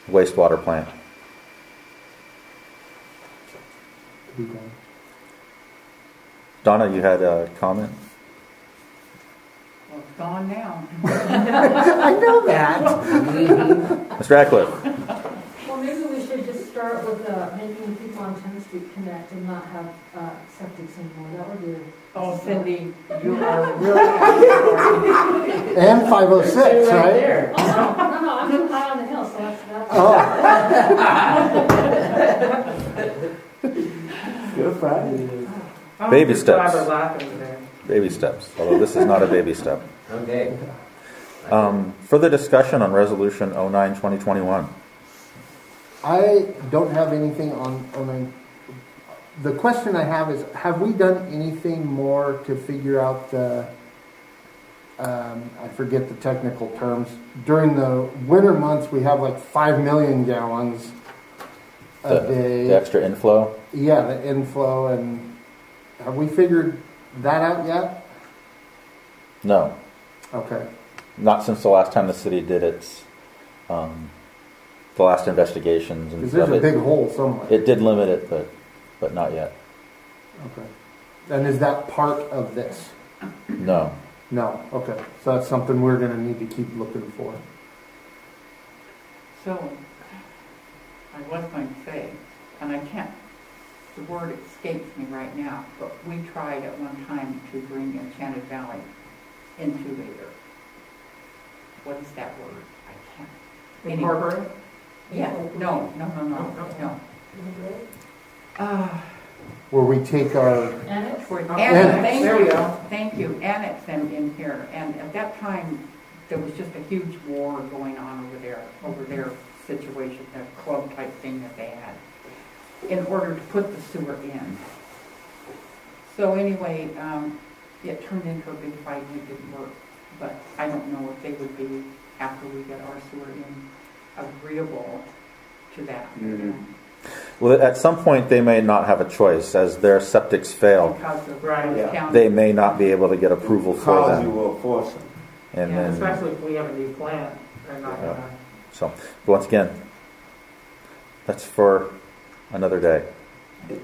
wastewater plant. Donna, you had a comment? Well, it's gone now. I know that. Mr. Radcliffe? Well, maybe we should just start with making people on 10th Street connect and not have septics anymore. That would be. Oh, Cindy, you are really. And 506, right? Oh, no, I'm too high on the hill, so that's. Good Friday. Baby steps. Baby steps, although this is not a baby step. Okay. Further discussion on Resolution 09-2021. I don't have anything on the question I have is, have we done anything more to figure out the, I forget the technical terms, during the winter months we have like 5 million gallons a day. The extra inflow? Yeah, the inflow, and have we figured that out yet? No. Okay. Not since the last time the city did its, the last investigations. Because there's a big hole somewhere. It did limit it, but not yet. Okay. And is that part of this? No. No. Okay. So that's something we're going to need to keep looking for. So, I was going to say, and I can't, the word escapes me right now, but we tried at one time to bring Enchanted Valley into Vader. What is that word? I can't. Incorporate? Yeah, no. Where we take our... Annex? Annex. There we go. Thank you. Annex them in here. And at that time, there was just a huge war going on over their situation, their club type thing that they had, in order to put the sewer in. So anyway, it turned into a big fight and it didn't work. But I don't know if they would be, after we get our sewer in, agreeable to that. Mm-hmm. Well, at some point they may not have a choice. As their septics fail, Because of Yeah. they may not be able to get approval for Because you them. will force them. And then, Especially if we have a new plant, they're not Yeah. gonna. so, once again, that's for another day.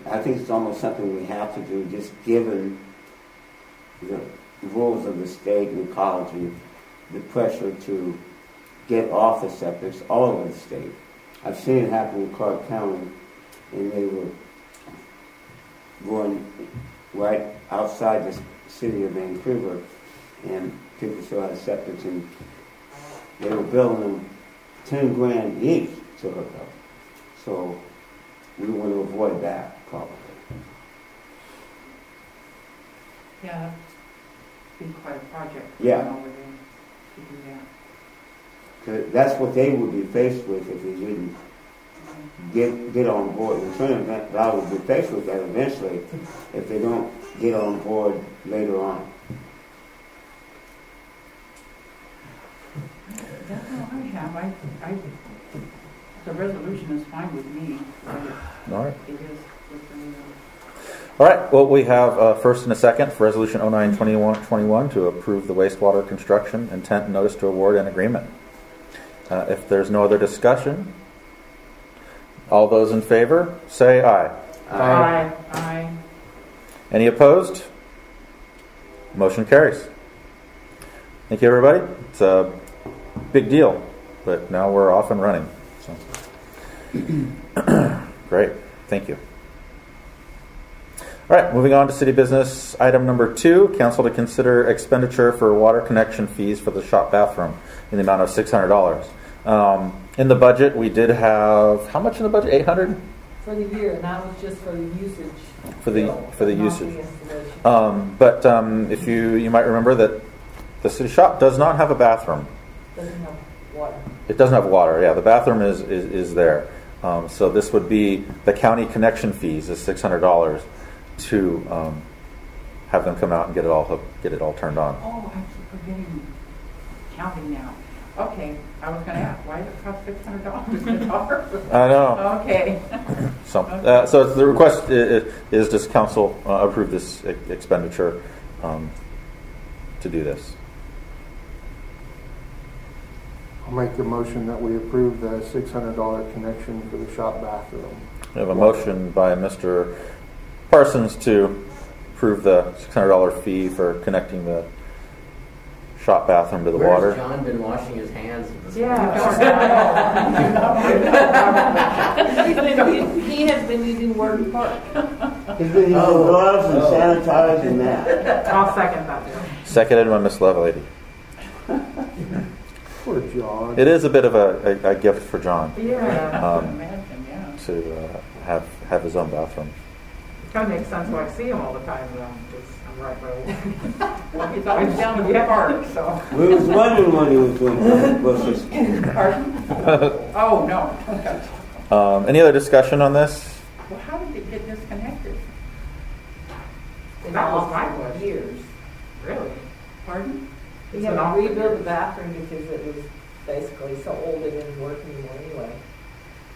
I think it's almost something we have to do, just given the rules of the state and ecology, the pressure to get off the septics all over the state. I've seen it happen in Clark County, and they were going right outside the city of Vancouver, and people still had septics, and they were billing them $10,000 each to hook up. So we want to avoid that probably. Yeah, that'd be quite a project. Yeah. Over there to do that. 'Cause that's what they would be faced with if they didn't get on board. And Trinidad Valley will be faced with that eventually if they don't get on board later on. That's all I have. The resolution is fine with me. All right. It is with me. All right. Well, we have a first and a second for Resolution 09-21 to approve the wastewater construction intent notice to award and agreement. If there's no other discussion, all those in favor say aye. Aye. Aye. Any opposed? Motion carries. Thank you, everybody. It's a big deal, but now we're off and running. So. Great. Thank you. All right, moving on to city business. Item number 2, council to consider expenditure for water connection fees for the shop bathroom in the amount of $600. In the budget, we did have, how much in the budget? 800 For the year, and that was just for the usage. for the bill, usage. not the installation. But if you might remember that the city shop does not have a bathroom. Doesn't have water. It doesn't have water. Yeah, the bathroom is there. So this would be the county connection fees is $600 to have them come out and get it all turned on. Oh, I keep forgetting. Counting now. Okay, I was going to ask, why does it cost $600? I know. Okay. So the request is does council approve this expenditure to do this? I'll make the motion that we approve the $600 connection for the shop bathroom. We have a motion by Mr. Parsons to approve the $600 fee for connecting the shop bathroom to the water. Where's John been washing his hands? Yeah. He has been using Word Park. He's been using gloves and sanitizing that. I'll second that. Seconded by Miss Lovelady. Poor John. It is a bit of a gift for John Yeah, imagine, yeah. to have his own bathroom. Kind of makes sense why I see him all the time, though, because I'm right by well, he's always down in the park, so. We was wondering what he was doing. Pardon? Oh, no. Any other discussion on this? Well, how did it get disconnected? Been That was off my for question. years. Really? Pardon? We had to rebuild the bathroom because it was basically so old it didn't work anymore anyway.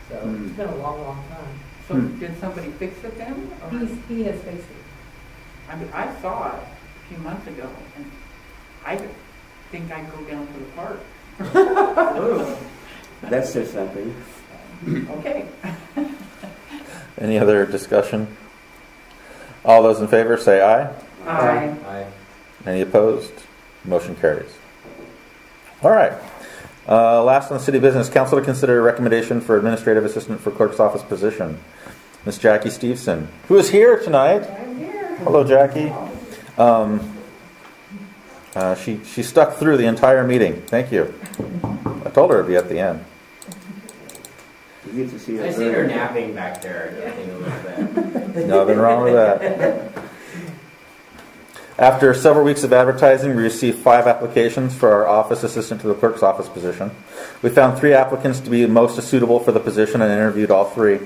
So it's been a long, long time. So did somebody fix it then? Or? He has fixed it. I mean, I saw it a few months ago, and I think I'd go down to the park. That says something. Okay. Any other discussion? All those in favor say aye. Aye. Aye. Any opposed? Motion carries. All right. Last on the city business, council to consider a recommendation for administrative assistant for clerk's office position. Miss Jackie Steveson, who is here tonight. I'm here. Hello, Jackie. She stuck through the entire meeting. Thank you. I told her it'd be at the end. You get to see I it. see her napping back there, I think a little bit. Nothing wrong with that. After several weeks of advertising, we received 5 applications for our office assistant to the clerk's office position. We found 3 applicants to be most suitable for the position and interviewed all 3.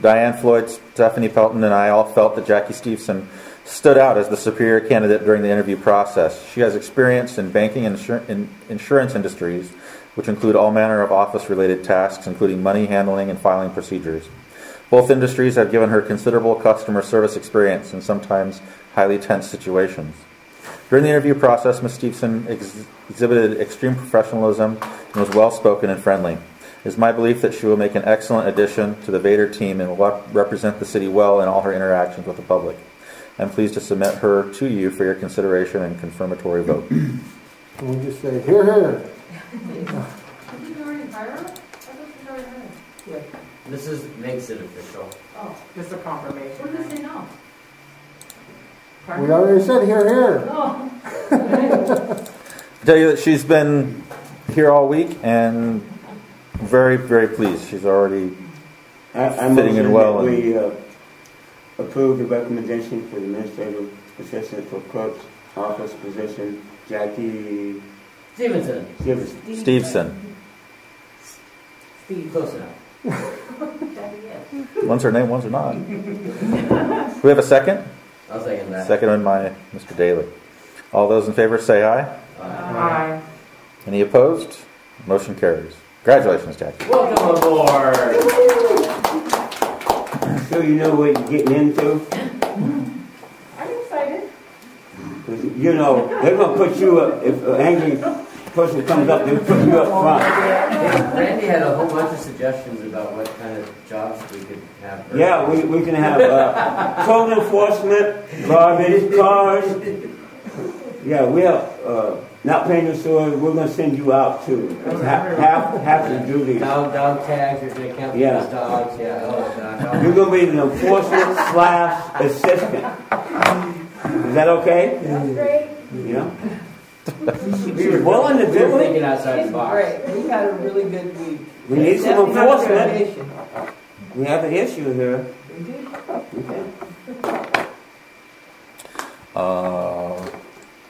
Diane Floyd, Stephanie Pelton, and I all felt that Jackie Steveson stood out as the superior candidate during the interview process. She has experience in banking and insurance industries, which include all manner of office-related tasks, including money handling and filing procedures. Both industries have given her considerable customer service experience in sometimes highly tense situations. During the interview process, Ms. Steveson exhibited extreme professionalism and was well-spoken and friendly. It is my belief that she will make an excellent addition to the Vader team and will represent the city well in all her interactions with the public. I'm pleased to submit her to you for your consideration and confirmatory vote. And we just say, here, here. Did you already hire her? I thought you already hired her. Yeah. This makes it official. Oh, Just a confirmation. what did they say now? Pardon? We already said, here, here. Oh. I tell you that she's been here all week and very, very pleased. She's already I fitting in well. We approve the recommendation for the administrative assistant for clerk's office position, Jackie Stevenson. Steveson. Steve. Close enough. One's her name, one's her not. Do we have a second? I'll second that. Second by Mr. Daly. All those in favor say aye. Aye. Any opposed? Motion carries. Congratulations, Jackie. Welcome aboard. so you know what you're getting into. I'm excited. 'Cause, you know, they're going to put you up, if an angry person comes up, they'll put you up front. Randy had a whole bunch of suggestions about what kind of jobs we could have. Yeah, we can have code enforcement, garbage, cars. Yeah, we have not paying the sewer. We're going to send you out too. Have to do these. Dog tags, you're going to count Yeah. these dogs. Yeah, oh God. You're going to be an enforcement / assistant. Is that okay? That's great. Yeah. She's willing to We were do it. thinking outside the She's box. great. We had a really good week. We need some Definitely have enforcement. motivation. We have an issue here. We do. Okay.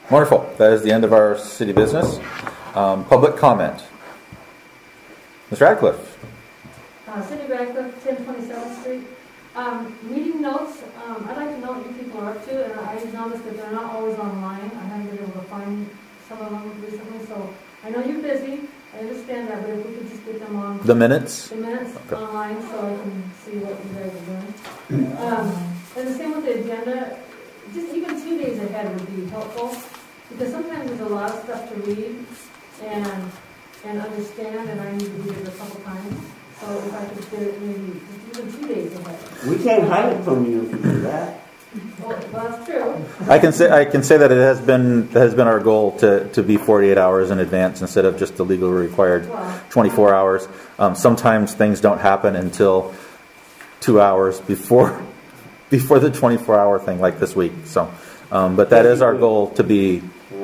Wonderful. That is the end of our city business. Public comment. Ms. Radcliffe. City of Radcliffe, 1027th Street. Meeting notes, I'd like to know what you people are up to, and I noticed that they're not always online. I haven't been able to find some of them recently, so I know you're busy. I understand that, but if we could just get them on The minutes. okay. Online so I can see what you guys are doing. And the same with the agenda. Just even 2 days ahead would be helpful, because sometimes there's a lot of stuff to read, and and understand, and I need to be there a couple times. So if I could get it maybe even 2 days ahead. We can't hide it from you if you do that. Well, that's true. I can say that it has been our goal to be 48 hours in advance instead of just the legally required 24 hours. Sometimes things don't happen until 2 hours before the 24-hour thing, like this week. So, but that is our goal to be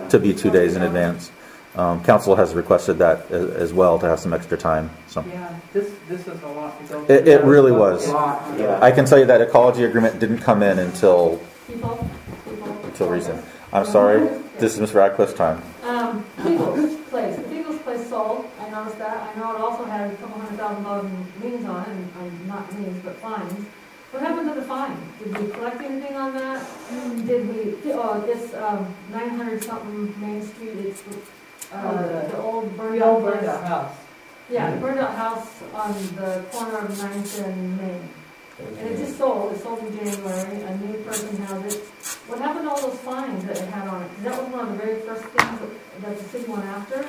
2 days in advance. Council has requested that as well to have some extra time. So Yeah, this is a lot to go through. it really was. Yeah. I can tell you that ecology agreement didn't come in until People. recent. I'm sorry. This is Ms. Radcliffe's time. Eagles Place. The Eagles Place sold. I noticed that. I know it also had a couple $100,000 in liens on it, and not liens, but fines. What happened to the fine? Did we collect anything on that? Did we? This 900 something Main Street. It's the old burned out house. Yeah, the burned out house on the corner of 9th and Main. And it just sold. It sold in January. A new person has it. What happened to all those fines that it had on it? 'Cause that was one of the very first things that the city went after.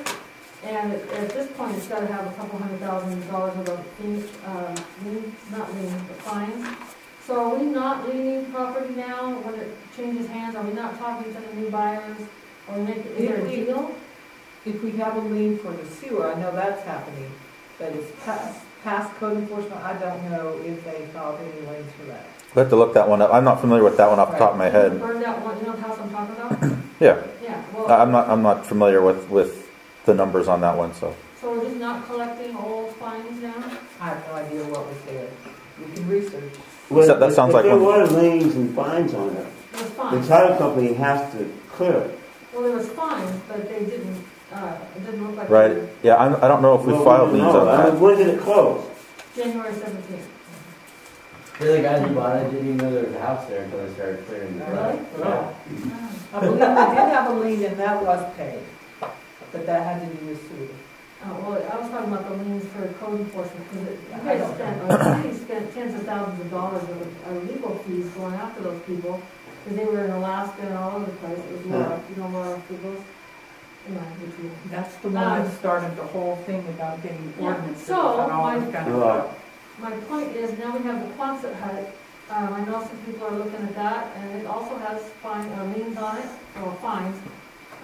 And at this point, it's got to have a couple $100,000 of fines. So are we not leaning property now when it changes hands? Are we not talking to the new buyers? Or is there a deal? If we have a lien for the sewer, I know that's happening, but it's past code enforcement, I don't know if they filed any liens for that. We have to look that one up. I'm not familiar with that one off the top of my head. Burned out one, you know the house I'm talking about? Yeah. Yeah, well. I'm not familiar with the numbers on that one. So we're just not collecting old fines now? I have no idea what was there. We can research. Well, that sounds if like there one. were liens and fines on it, There was the fines. title company has to clear it. Well, there was fines, but they didn't, it didn't look like. right. they- Yeah. I don't know if we Well, filed we liens don't on know. that. When did it close? January 17th. The other guys who bought it didn't even know there was a house there until they started clearing the Really? Yeah. I believe we did have a lien and that was paid, but that had to do with sewer. Oh, well, I was talking about the liens for code enforcement, because you guys spent, the city spent tens of thousands of dollars of legal fees going after those people, because they were in Alaska and all over the place. It was Laura, you know Laura Fugos? Anyway, That's the one that started the whole thing about getting Yeah. ordinances So, and all this kind of stuff. my point is, now we have the Quonset hut. I know some people are looking at that, and it also has liens on it, or fines.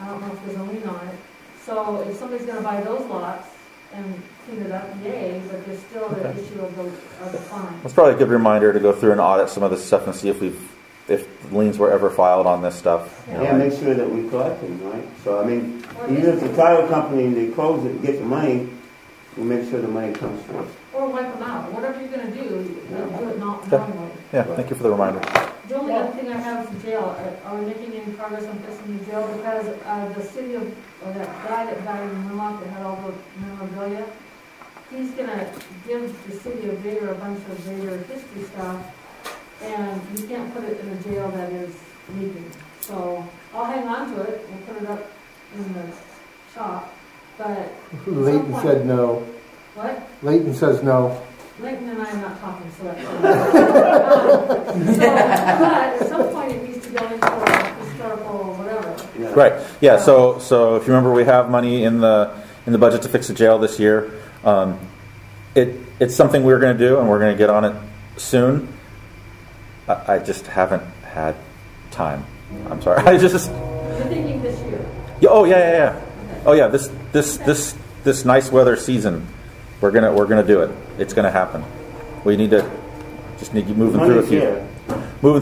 I don't know if there's a lien on it. So if somebody's gonna buy those lots and clean it up, yay, but there's still the issue of the fine. It's probably a good reminder to go through and audit some of this stuff and see if liens were ever filed on this stuff. You know, And make sure that we collect them, right? So, I mean, even if the title company, they close it and get the money, we make sure the money comes to us. Or wipe them out. Whatever you're gonna do it knowingly. Yeah. Thank you for the reminder. The only other thing I have is the jail. Are we making any progress on fixing the jail? Because the city of, or that guy that died in Vermont that had all the memorabilia, he's gonna give the city of Vader a bunch of Vader history stuff, and you can't put it in a jail that is leaking. So I'll hang on to it and put it up in the shop, but. Leighton said no. What? Leighton says no. Leighton and I are not talking, so that's. But at some point it needs to go into a historical whatever. Yeah. Right. Yeah. So if you remember, we have money in the budget to fix the jail this year. It's something we're going to do, and we're going to get on it soon. I just haven't had time. I'm sorry. You're thinking this year? Yeah, oh yeah. Oh yeah. This nice weather season, we're gonna do it. It's gonna happen. We need to moving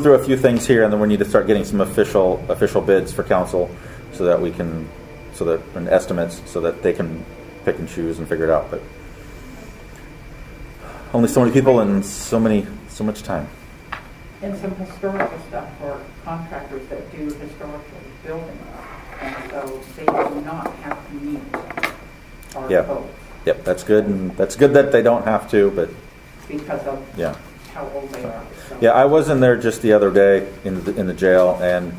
through a few things here, and then we need to start getting some official bids for council, so that and estimates, so that they can pick and choose and figure it out. But only so many people and so much time. And some historical stuff for contractors that do historical building. And so they do not have to meet our code. Yep, that's good, and that's good that they don't have to, but Because of how old they are. So. Yeah, I was in there just the other day in the jail, and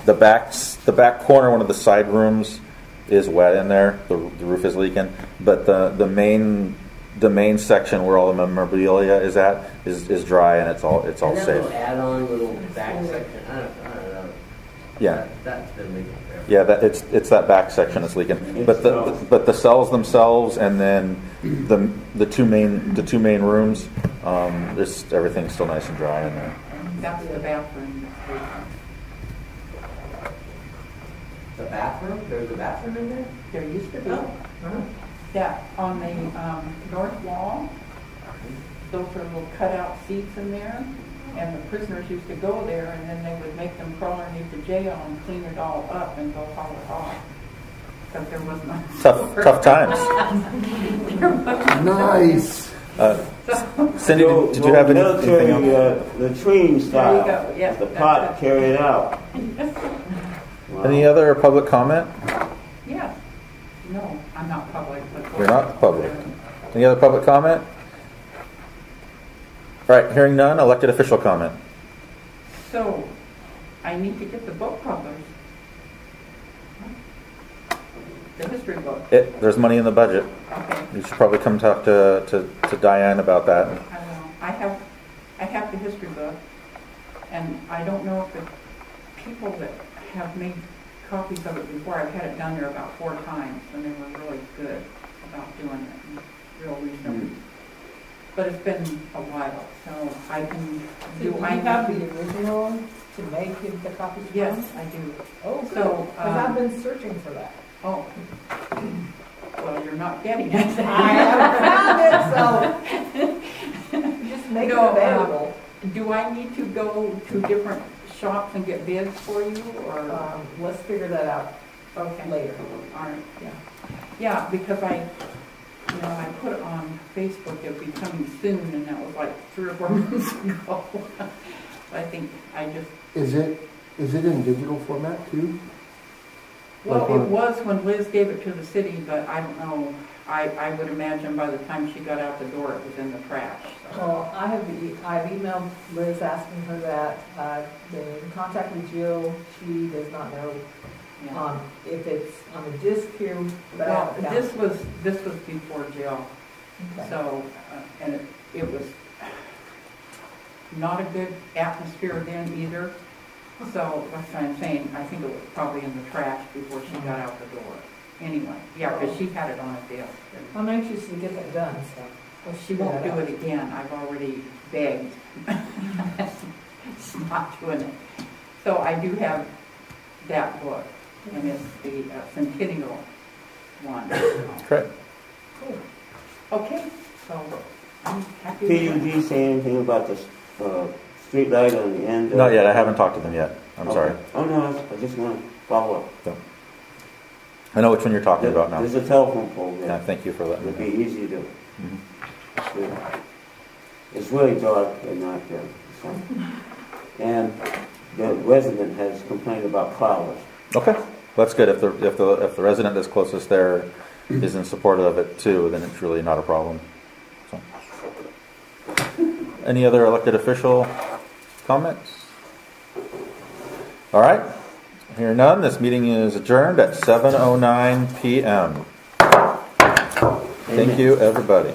the back corner, one of the side rooms, is wet in there. The roof is leaking, but the main section where all the memorabilia is at is dry, and it's all And that safe. little add-on, little back section, I don't know. Yeah. That's been leaking forever. Yeah, it's that back section that's leaking. But the cells themselves, and then the two main rooms, everything's still nice and dry in there. That's the bathroom. The bathroom? There's a bathroom in there? There used to be. Uh-huh. Yeah, on the north wall, those are little cutout seats in there, and the prisoners used to go there, and then they would make them crawl underneath the jail and clean it all up and go haul it off. Because there was no Tough times. Nice. Cindy, did you have anything else? Latrine style. There you go. Yes, the that's pot it. carried out. Wow. Any other public comment? Yes. No, I'm not public. But You're not public. Any other public comment? All right, hearing none, elected official comment. So, I need to get the book published. The history book. There's money in the budget. Okay. You should probably come talk to Diane about that. I know. I have the history book, and I don't know if the people that have made copies of it before, I've had it done there about 4 times, and they were really good about doing it, and real reasonable. But it's been a while, so I can Do you have the original to make the copies from? Yes, I do. Oh, good. So, Because I've been searching for that. Oh. Well, you're not getting it. I haven't found it, so just make it available. Do I need to go to different shops and get bids for you, or? Let's figure that out later. All right. Yeah, because I put it on Facebook, it'll be coming soon, and that was like 3 or 4 months ago. I think I just... Is it in digital format too? Well, it was when Liz gave it to the city, but I don't know. I would imagine by the time she got out the door, it was in the trash. So. Well, I've emailed Liz asking her that. Been in contact with Jill. She does not know if it's on the disc here. But well, this was before Jill. Okay. So, and it was not a good atmosphere then either. So that's what I'm saying. I think it was probably in the trash before she got out the door. Anyway, yeah, because she had it on a desk. I'm anxious to get that done. So she won't do it again. I've already begged. She's not doing it. So I do have that book, and it's the Centennial one. Correct. Cool. Okay, so I'm happy. PUD say anything about the street light on the end? Not yet. I haven't talked to them yet. I'm sorry. Oh no, I just want to follow up. So, I know which one you're talking about now. There's a telephone pole there. Yeah, thank you for letting me It'd know. be easy to. It's really dark at night there. So. And the resident has complained about clouds. Okay, that's good. If the resident that's closest there is in support of it too, then it's really not a problem. So. Any other elected official comments? All right. Hearing none, this meeting is adjourned at 7:09 p.m. Thank you, everybody.